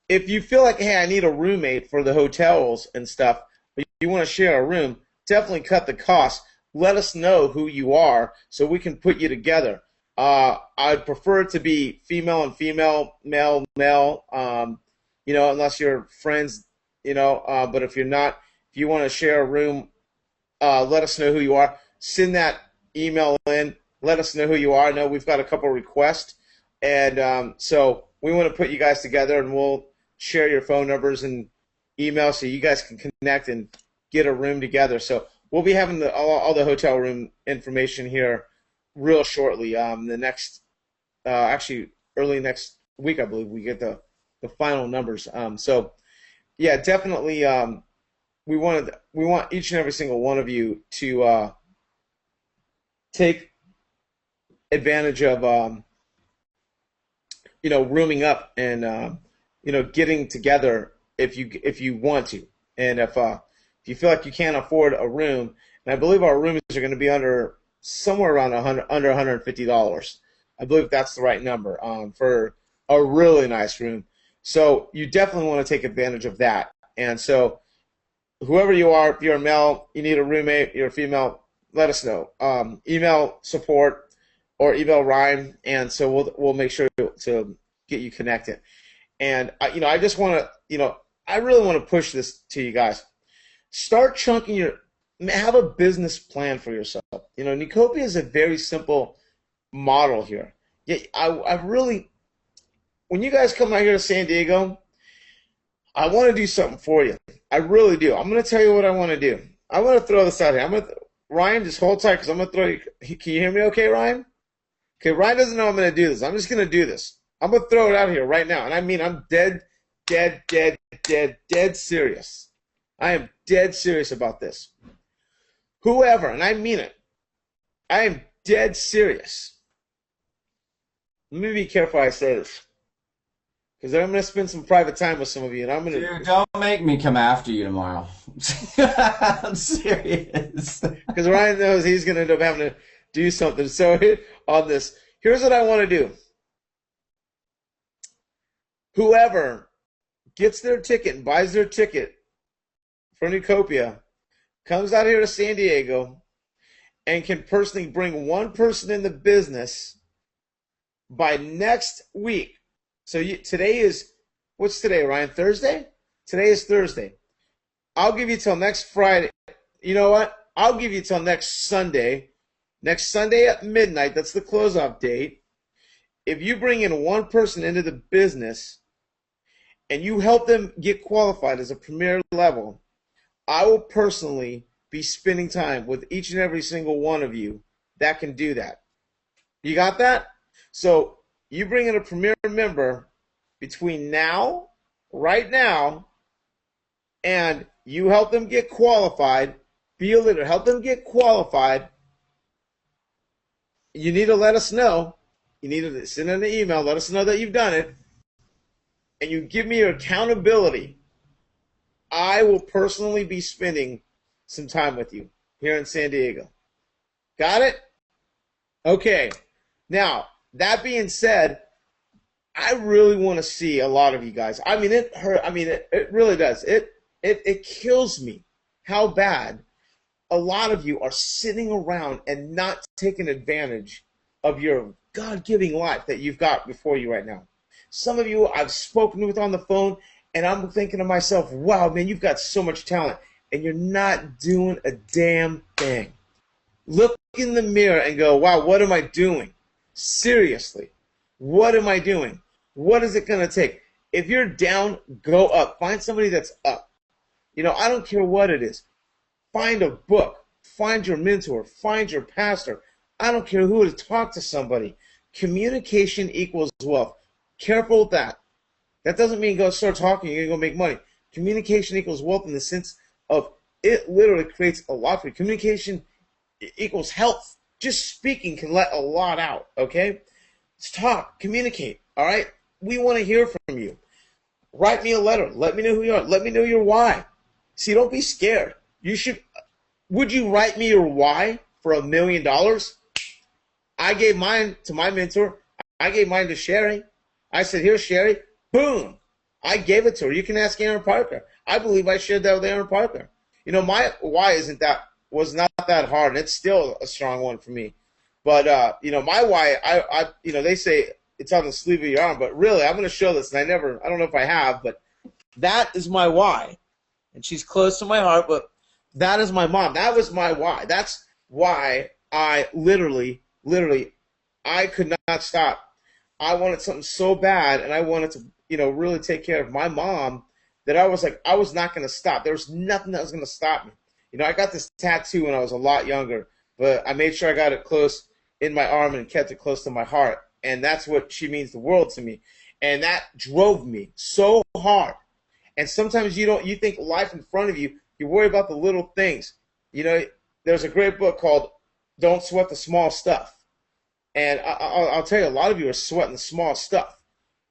If you feel like, hey, I need a roommate for the hotels and stuff, but you want to share a room, definitely cut the cost. Let us know who you are so we can put you together. I'd prefer it to be female and female, male, male, unless you're friends, but if you're not, if you want to share a room, let us know who you are. Send that email in. Let us know who you are. I know we've got a couple requests, and so we want to put you guys together, and we'll share your phone numbers and email so you guys can connect and get a room together. So we'll be having all the hotel room information here real shortly. The next, actually, early next week, I believe we get the final numbers. So yeah, definitely. We want each and every single one of you to take advantage of rooming up and getting together if you want to, and if you feel like you can't afford a room, and I believe our rooms are going to be under somewhere around under $150. I believe that's the right number for a really nice room. So you definitely want to take advantage of that. And so whoever you are, if you're a male, you need a roommate, you're a female, let us know. Email support or email Ryan, and so we'll make sure to get you connected. And I just want to, I really want to push this to you guys. Start chunking have a business plan for yourself. Neucopia is a very simple model here. Yeah, I really, when you guys come out here to San Diego, I want to do something for you. I really do. I'm going to tell you what I want to do. I want to throw this out here. Ryan, just hold tight because I'm going to throw you. Can you hear me okay, Ryan? Okay, Ryan doesn't know I'm going to do this. I'm just going to do this. I'm going to throw it out here right now. And I mean, I'm dead serious. I am dead serious about this. Whoever, and I mean it, I am dead serious. Let me be careful how I say this, because I'm going to spend some private time with some of you, and I'm going to. Dude, don't make me come after you tomorrow. I'm serious. Because Ryan knows he's going to end up having to do something. So on this, here's what I want to do. Whoever gets their ticket and buys their ticket for Neucopia comes out here to San Diego and can personally bring one person in the business by next week. So today is, what's today, Ryan? Thursday? Today is Thursday. I'll give you till next Friday. You know what? I'll give you till next Sunday. Next Sunday at midnight, that's the closeoff date. If you bring in one person into the business and you help them get qualified as a premier level, I will personally be spending time with each and every single one of you that can do that. You got that? So you bring in a premier member between now, right now, and you help them get qualified, be a leader, help them get qualified. You need to let us know. You need to send in an email, let us know that you've done it, and you give me your accountability. I will personally be spending some time with you here in San Diego. Got it? Okay. Now, that being said, I really want to see a lot of you guys. I mean, it hurt. I mean, it really does. It kills me how bad a lot of you are sitting around and not taking advantage of your God-giving life that you've got before you right now. Some of you I've spoken with on the phone, and I'm thinking to myself, wow, man, you've got so much talent, and you're not doing a damn thing. Look in the mirror and go, wow, what am I doing? Seriously, what am I doing? What is it going to take? If you're down, go up. Find somebody that's up. I don't care what it is. Find a book. Find your mentor. Find your pastor. I don't care who to talk to somebody. Communication equals wealth. Careful with that. That doesn't mean go start talking, you're going to go make money. Communication equals wealth in the sense of it literally creates a lot for you. Communication equals health. Just speaking can let a lot out, okay? Let's talk, communicate, all right? We want to hear from you. Write me a letter. Let me know who you are. Let me know your why. See, don't be scared. Would you write me your why for $1 million? I gave mine to my mentor. I gave mine to Sherry. I said, here, Sherry. Boom. I gave it to her. You can ask Aaron Parker. I believe I shared that with Aaron Parker. My why was not that hard, and it's still a strong one for me. But my why, they say it's on the sleeve of your arm, but really, I'm going to show this, and I don't know if I have, but that is my why. And she's close to my heart, but that is my mom. That was my why. That's why I literally, I could not stop. I wanted something so bad, and I wanted to, really take care of my mom, that I was like, I was not going to stop. There was nothing that was going to stop me. I got this tattoo when I was a lot younger, but I made sure I got it close in my arm and kept it close to my heart. And that's what she means the world to me. And that drove me so hard. And sometimes you think life in front of you, you worry about the little things. You know, there's a great book called Don't Sweat the Small Stuff. And I'll tell you, a lot of you are sweating the small stuff.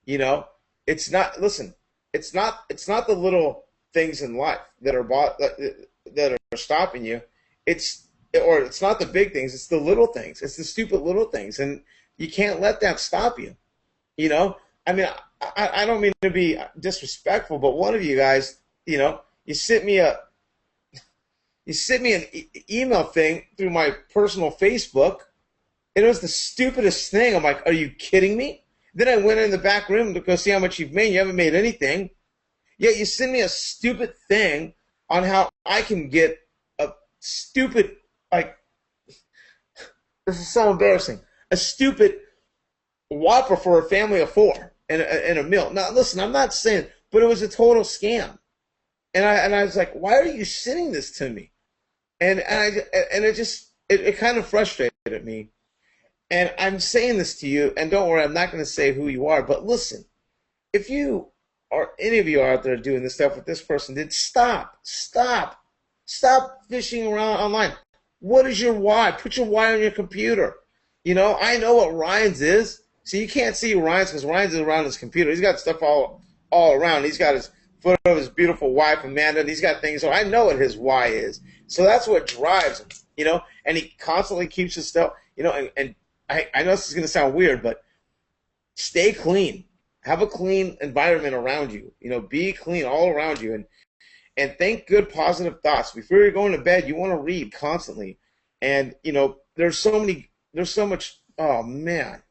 You know, it's not, listen, it's not the little things in life that are stopping you. It's not the big things, it's the little things. It's the stupid little things. And you can't let that stop you. You know, I mean, I don't mean to be disrespectful, but one of you guys, you know, you sent me an email thing through my personal Facebook, and it was the stupidest thing. I'm like, are you kidding me? Then I went in the back room to go see how much you've made. You haven't made anything. Yet you send me a stupid thing on how I can get a stupid, like, this is so embarrassing, a stupid Whopper for a family of 4 and a meal. Now, listen, I'm not saying, but it was a total scam. And I was like, why are you sending this to me? And it kind of frustrated me. And I'm saying this to you, and don't worry, I'm not going to say who you are, but listen, if you or any of you are out there doing this stuff with this person did, stop fishing around online. What is your why? Put your why on your computer. You know, I know what Ryan's is. See, you can't see Ryan's because Ryan's is around his computer. He's got stuff all around. He's got his photo of his beautiful wife, Amanda, and he's got things. So I know what his why is. So that's what drives him, you know, and he constantly keeps his stuff, you know, and I know this is going to sound weird, but stay clean. Have a clean environment around you. You know, be clean all around you. And think good, positive thoughts. Before you're going to bed, you want to read constantly. And, you know, there's so much, oh, man.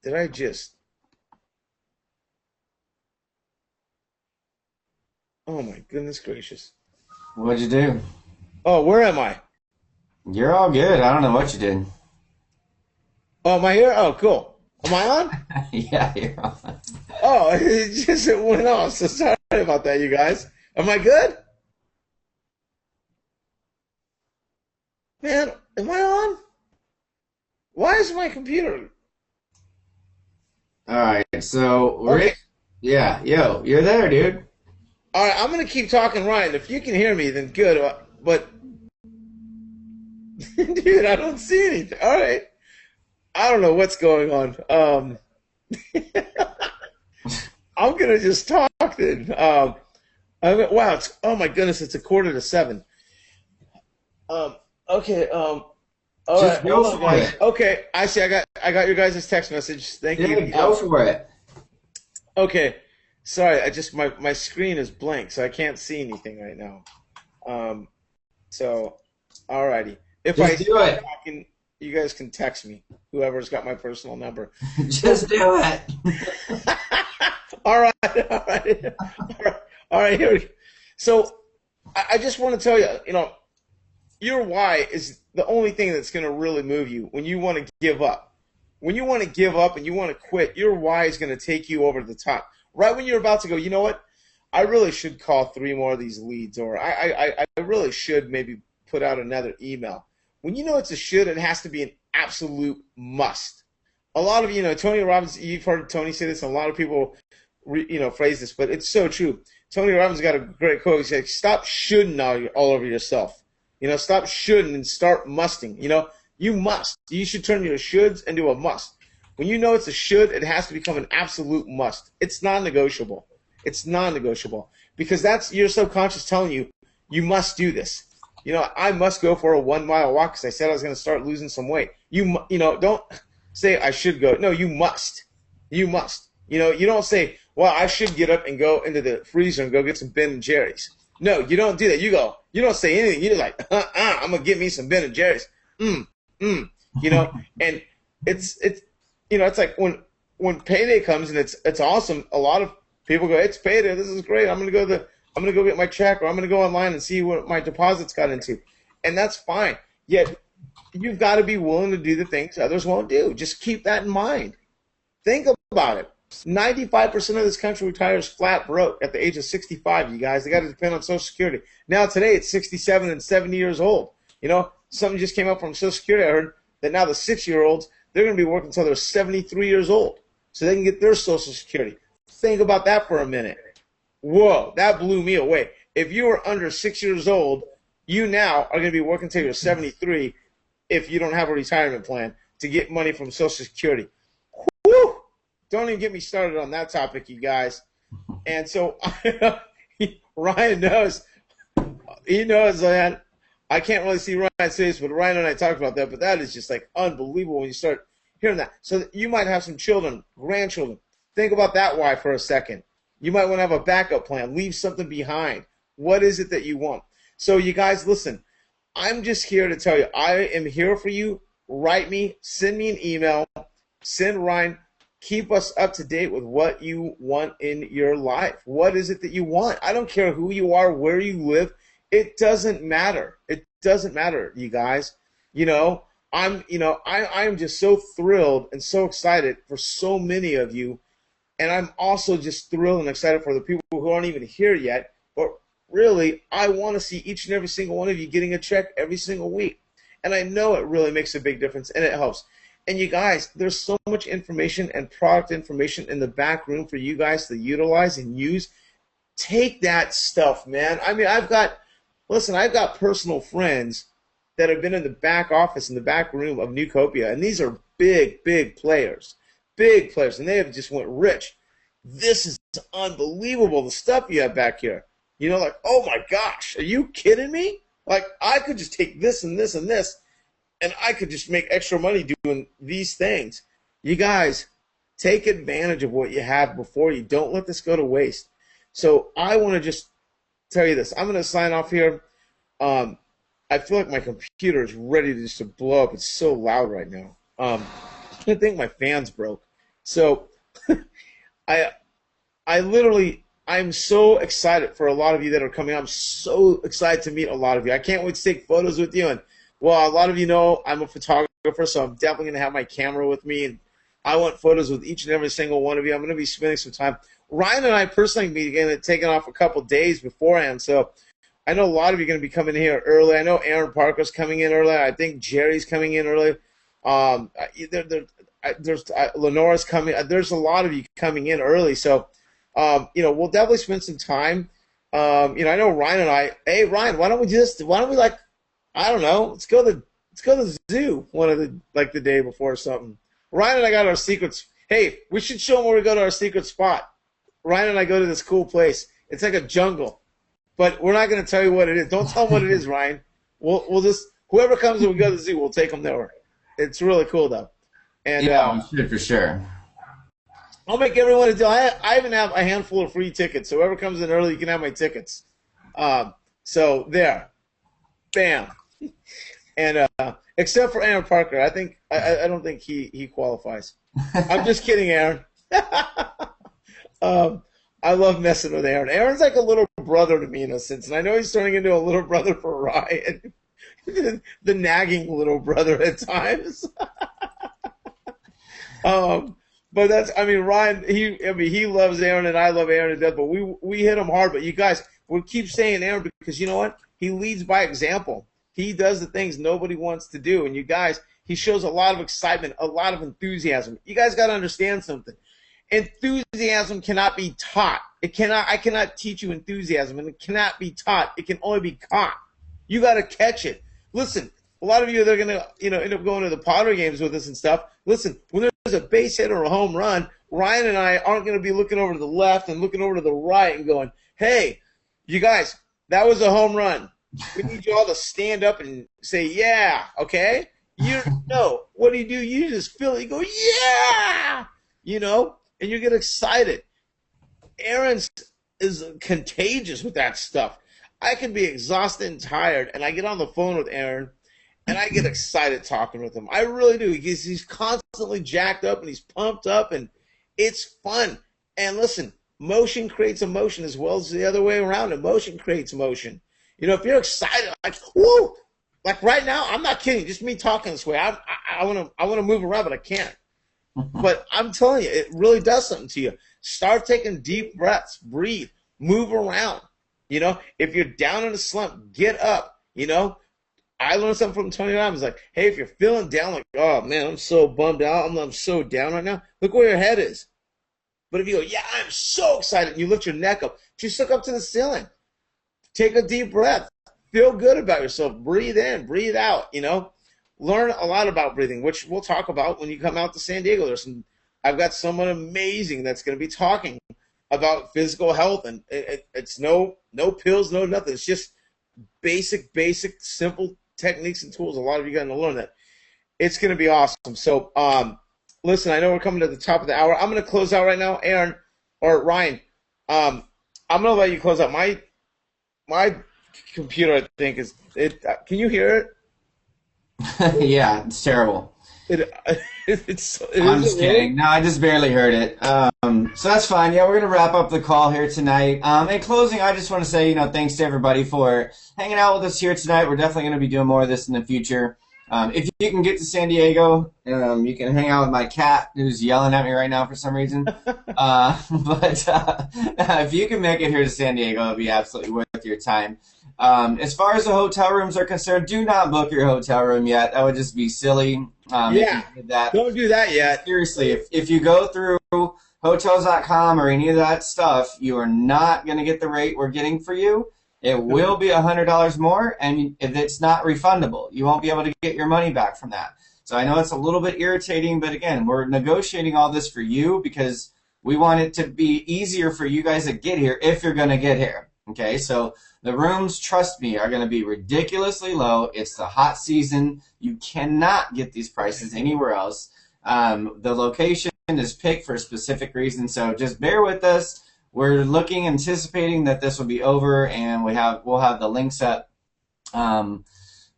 Did I just, oh, my goodness gracious. What'd you do? Oh, where am I? You're all good. I don't know what you did. Oh, am I here? Oh, cool. Am I on? Yeah, you're on. Oh, it went off. So sorry about that, you guys. Am I good? Man, am I on? Why is my computer? All right, so Okay. yeah, you're there, dude. All right, I'm gonna keep talking, Ryan. If you can hear me, then good. But dude, I don't see anything. All right, I don't know what's going on. I'm gonna just talk then. Wow, oh my goodness, it's 6:45. Okay. All Just right, go hold on, for guys. it. Okay, I see. I got your guys' text message. Thank Yeah, you. go for it. Okay, sorry. I just my screen is blank, so I can't see anything right now. So, alrighty. If Just I do stop it. talking, you guys can text me. Whoever's got my personal number. Just do it. All right, all right, all right. Here we go. So, I just want to tell you, you know, your why is the only thing that's going to really move you when you want to give up. When you want to give up and you want to quit, your why is going to take you over the top. Right when you're about to go, you know what? I really should call 3 more of these leads, or I really should maybe put out another email. When you know it's a should, it has to be an absolute must. A lot of you know, Tony Robbins, you've heard Tony say this, and a lot of people, phrase this, but it's so true. Tony Robbins got a great quote. He said, stop shoulding all over yourself. You know, stop shoulding and start musting. You know, you must. You should turn your shoulds into a must. When you know it's a should, it has to become an absolute must. It's non-negotiable. It's non-negotiable because that's your subconscious telling you, you must do this. You know, I must go for a 1-mile walk because I said I was going to start losing some weight. You know, don't say I should go. No, you must. You must. You know, you don't say, well, I should get up and go into the freezer and go get some Ben and Jerry's. No, you don't do that. You go. You don't say anything. You're like, I'm gonna get me some Ben and Jerry's. You know, and it's you know, it's like when payday comes and it's awesome. A lot of people go, it's payday. This is great. I'm gonna go get my check, or I'm gonna go online and see what my deposits got into, and that's fine. Yet you've got to be willing to do the things others won't do. Just keep that in mind. Think about it. 95% of this country retires flat broke at the age of 65, you guys. They got to depend on Social Security. Now today it's 67 and 70 years old. You know, something just came up from Social Security. I heard that now the 6-year-olds, they're going to be working until they're 73 years old so they can get their Social Security. Think about that for a minute. Whoa, that blew me away. If you are under 6 years old, you now are going to be working until you're 73 if you don't have a retirement plan to get money from Social Security. Woo! Don't even get me started on that topic, you guys. And so Ryan knows. He knows, man. I can't really see Ryan's face, but Ryan and I talked about that. But that is just like unbelievable when you start hearing that. So you might have some children, grandchildren. Think about that why for a second. You might want to have a backup plan. Leave something behind. What is it that you want? So you guys, listen. I'm just here to tell you, I am here for you. Write me. Send me an email. Send Ryan. Keep us up to date with what you want in your life. What is it that you want? I don't care who you are, where you live. It doesn't matter. It doesn't matter, you guys. I'm just so thrilled and so excited for so many of you. And I'm also just thrilled and excited for the people who aren't even here yet. But really, I want to see each and every single one of you getting a check every single week. And I know it really makes a big difference, and it helps. And you guys, there's so much information and product information in the back room for you guys to utilize and use. Take that stuff, man. I mean, I've got personal friends that have been in the back office, in the back room of Neucopia, and these are big, big players, and they have just went rich. This is unbelievable, the stuff you have back here. Like, oh my gosh, are you kidding me? Like, I could just take this and this and this, and I could just make extra money doing these things. You guys, take advantage of what you have before you. Don't let this go to waste. So I want to just tell you this. I'm going to sign off here. I feel like my computer is ready to just blow up. It's so loud right now. I think my fan's broke. So I'm so excited for a lot of you that are coming. I'm so excited to meet a lot of you. I can't wait to take photos with you. And well, a lot of you know I'm a photographer, so I'm definitely going to have my camera with me, and I want photos with each and every single one of you. I'm going to be spending some time. Ryan and I personally began taking off a couple days beforehand, so I know a lot of you are going to be coming here early. I know Aaron Parker's coming in early. I think Jerry's coming in early. There's Lenora's coming. There's a lot of you coming in early, so we'll definitely spend some time. I know Ryan and I. Hey, Ryan, why don't we I don't know. Let's go to the zoo the day before or something. Ryan and I got our secrets. Hey, we should show them where we go to our secret spot. Ryan and I go to this cool place. It's like a jungle, but we're not going to tell you what it is. Don't tell them what it is, Ryan. We'll just whoever comes and we go to the zoo, we'll take them there. It's really cool though. And yeah, for sure. I'll make everyone a deal. I even have a handful of free tickets. So whoever comes in early, you can have my tickets. So there, bam. And except for Aaron Parker, I don't think he qualifies. I'm just kidding, Aaron. I love messing with Aaron. Aaron's like a little brother to me in a sense, and I know he's turning into a little brother for Ryan, the nagging little brother at times. But Ryan. He loves Aaron, and I love Aaron to death. But we hit him hard. But you guys, we keep saying Aaron because you know what? He leads by example. He does the things nobody wants to do. And you guys, he shows a lot of excitement, a lot of enthusiasm. You guys got to understand something. Enthusiasm cannot be taught. I cannot teach you enthusiasm, and it cannot be taught. It can only be caught. You got to catch it. Listen, a lot of you that are going to, end up going to the Padre games with us and stuff. Listen, when there's a base hit or a home run, Ryan and I aren't going to be looking over to the left and looking over to the right and going, hey, you guys, that was a home run. We need you all to stand up and say, yeah, okay? What do? You just feel it. You go, yeah, and you get excited. Aaron is contagious with that stuff. I can be exhausted and tired, and I get on the phone with Aaron, and I get excited talking with him. I really do. He's constantly jacked up, and he's pumped up, and it's fun. And listen, motion creates emotion as well as the other way around. Emotion creates motion. If you're excited, like, woo, like right now, I'm not kidding. Just me talking this way. I want to move around, but I can't. But I'm telling you, it really does something to you. Start taking deep breaths. Breathe. Move around. If you're down in a slump, get up. I learned something from Tony Robbins. Like, hey, if you're feeling down, like, oh man, I'm so bummed out, I'm so down right now. Look where your head is. But if you go, yeah, I'm so excited, and you lift your neck up, just look up to the ceiling. Take a deep breath. Feel good about yourself. Breathe in, breathe out. Learn a lot about breathing, which we'll talk about when you come out to San Diego. I've got someone amazing that's going to be talking about physical health, and it's no pills, no nothing. It's just basic, simple techniques and tools. A lot of you got to learn that. It's going to be awesome. So, listen, I know we're coming to the top of the hour. I'm going to close out right now, Aaron or Ryan. I'm going to let you close out. My computer, I think, is it. Can you hear it? Yeah, it's terrible. I'm just kidding. No, I just barely heard it. So that's fine. Yeah, we're going to wrap up the call here tonight. In closing, I just want to say, thanks to everybody for hanging out with us here tonight. We're definitely going to be doing more of this in the future. If you can get to San Diego, you can hang out with my cat who's yelling at me right now for some reason. But if you can make it here to San Diego, it'll be absolutely worth your time. As far as the hotel rooms are concerned, do not book your hotel room yet. That would just be silly. Yeah, don't do that yet. Seriously, if you go through hotels.com or any of that stuff, you are not going to get the rate we're getting for you. It will be $100 more, and if it's not refundable, you won't be able to get your money back from that. So I know it's a little bit irritating, but again, we're negotiating all this for you because we want it to be easier for you guys to get here if you're going to get here. Okay, so the rooms, trust me, are going to be ridiculously low. It's the hot season. You cannot get these prices anywhere else. The location is picked for a specific reason, so just bear with us. We're anticipating that this will be over, and we'll have the links up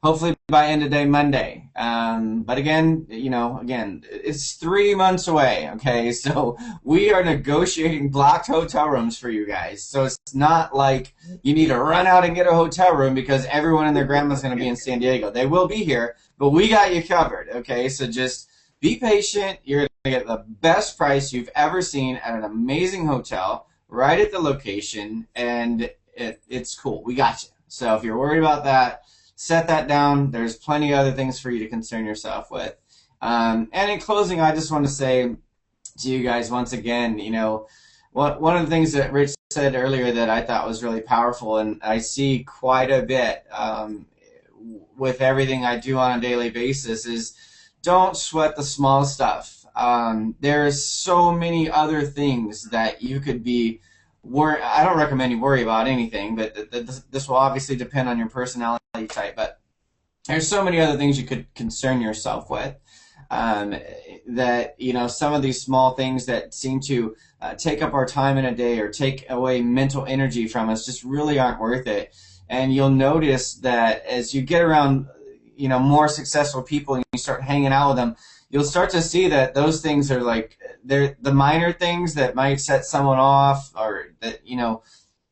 hopefully by end of day Monday. But again, it's 3 months away. Okay, so we are negotiating blocked hotel rooms for you guys. So it's not like you need to run out and get a hotel room because everyone and their grandma's going to be in San Diego. They will be here, but we got you covered. Okay, so just be patient. You're going to get the best price you've ever seen at an amazing hotel, right at the location, and it's cool. We got you. So if you're worried about that, set that down. There's plenty of other things for you to concern yourself with. And in closing, I just want to say to you guys once again, one of the things that Rich said earlier that I thought was really powerful, and I see quite a bit with everything I do on a daily basis, is don't sweat the small stuff. There's so many other things that you could be I don't recommend you worry about anything, but this will obviously depend on your personality type. But there's so many other things you could concern yourself with. That some of these small things that seem to take up our time in a day or take away mental energy from us just really aren't worth it. And you'll notice that as you get around more successful people and you start hanging out with them, you'll start to see that those things are like they're the minor things that might set someone off, or that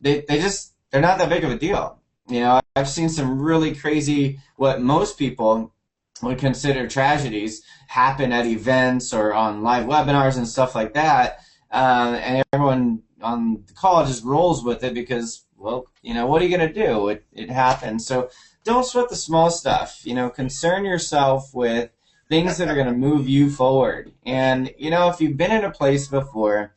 they're not that big of a deal. I've seen some really crazy, what most people would consider tragedies, happen at events or on live webinars and stuff like that, and everyone on the call just rolls with it because, well, what are you going to do? It happens. So don't sweat the small stuff. Concern yourself with things that are going to move you forward. And, if you've been in a place before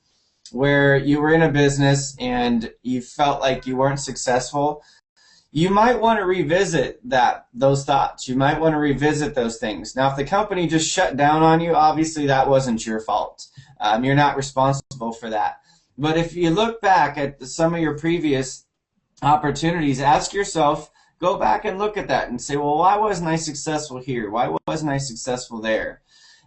where you were in a business and you felt like you weren't successful, you might want to revisit those thoughts. You might want to revisit those things. Now, if the company just shut down on you, obviously that wasn't your fault. You're not responsible for that. But if you look back at some of your previous opportunities, ask yourself, go back and look at that and say, well, why wasn't I successful here? Why wasn't I successful there?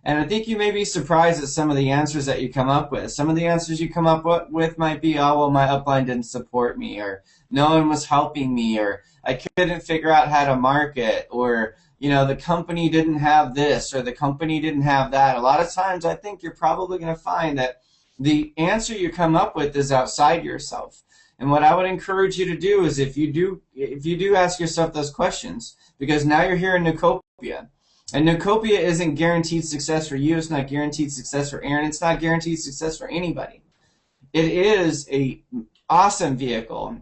And I think you may be surprised at some of the answers that you come up with. Some of the answers you come up with might be, oh, well, my upline didn't support me, or no one was helping me, or I couldn't figure out how to market, or, the company didn't have this, or the company didn't have that. A lot of times I think you're probably going to find that the answer you come up with is outside yourself. And what I would encourage you to do is if you do ask yourself those questions, because now you're here in Neucopia, and Neucopia isn't guaranteed success for you, it's not guaranteed success for Aaron, it's not guaranteed success for anybody. It is a awesome vehicle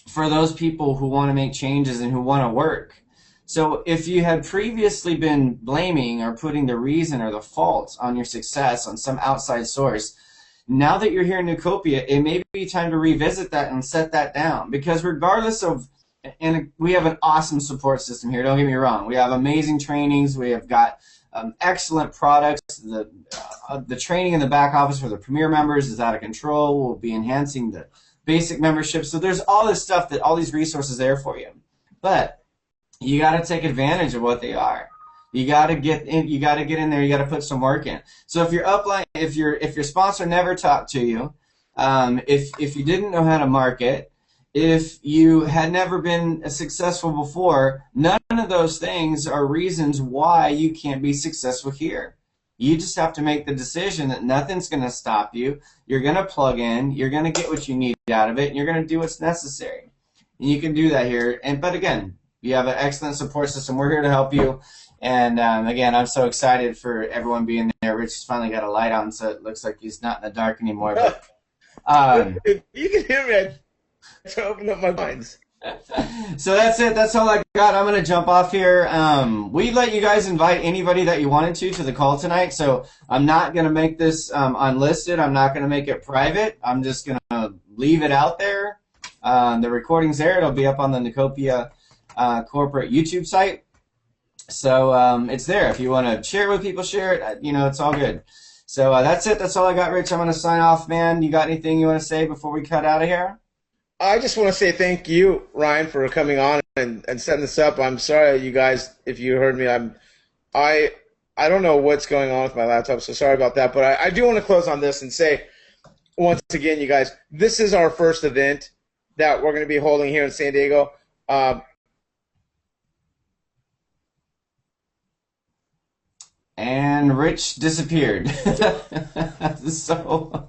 for those people who want to make changes and who want to work. So if you had previously been blaming or putting the reason or the fault on your success on some outside source, now that you're here in Neucopia, it may be time to revisit that and set that down. Because regardless of, and we have an awesome support system here, don't get me wrong. We have amazing trainings. We have got excellent products. The training in the back office for the Premier members is out of control. We'll be enhancing the basic membership. So there's all this stuff, that all these resources there for you. But you got to take advantage of what they are. You got to get in. You got to get in there. You got to put some work in. So if your upline, if your sponsor never talked to you, if you didn't know how to market, if you had never been successful before, none of those things are reasons why you can't be successful here. You just have to make the decision that nothing's going to stop you. You're going to plug in. You're going to get what you need out of it, and you're going to do what's necessary. And you can do that here. But again, you have an excellent support system. We're here to help you. And again, I'm so excited for everyone being there. Rich has finally got a light on, so it looks like he's not in the dark anymore. But if you can hear me, I to open up my minds. So that's it. That's all I got. I'm going to jump off here. We let you guys invite anybody that you wanted to the call tonight. So I'm not going to make this unlisted. I'm not going to make it private. I'm just going to leave it out there. The recording's there. It'll be up on the Neucopia corporate YouTube site. So it's there. If you want to share it with people, share it. It's all good. So that's it. That's all I got, Rich. I'm going to sign off, man. You got anything you want to say before we cut out of here? I just want to say thank you, Ryan, for coming on and setting this up. I'm sorry, you guys, if you heard me. I don't know what's going on with my laptop, so sorry about that. But I do want to close on this and say, once again, you guys, this is our first event that we're going to be holding here in San Diego. And Rich disappeared. So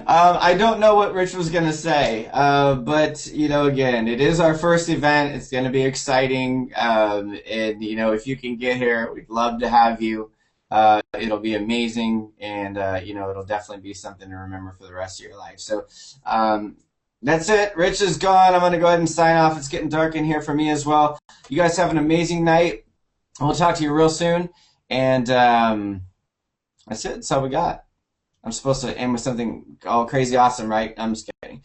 I don't know what Rich was going to say, but again, it is our first event. It's going to be exciting, and if you can get here, we'd love to have you. It'll be amazing, and it'll definitely be something to remember for the rest of your life. So that's it. Rich is gone. I'm going to go ahead and sign off. It's getting dark in here for me as well. You guys have an amazing night. We'll talk to you real soon. And that's it. That's all we got. I'm supposed to end with something all crazy awesome, right? I'm just kidding.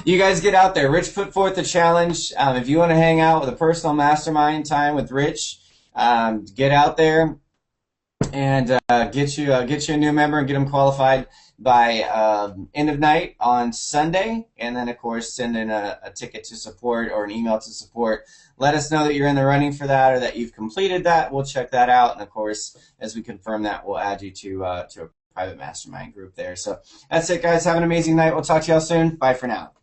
You guys get out there. Rich put forth the challenge. If you want to hang out with a personal mastermind time with Rich, get out there and get you a new member and get them qualified by end of night on Sunday. And then, of course, send in a ticket to support or an email to support. Let us know that you're in the running for that or that you've completed that. We'll check that out. And, of course, as we confirm that, we'll add you to a private mastermind group there. So that's it, guys. Have an amazing night. We'll talk to y'all soon. Bye for now.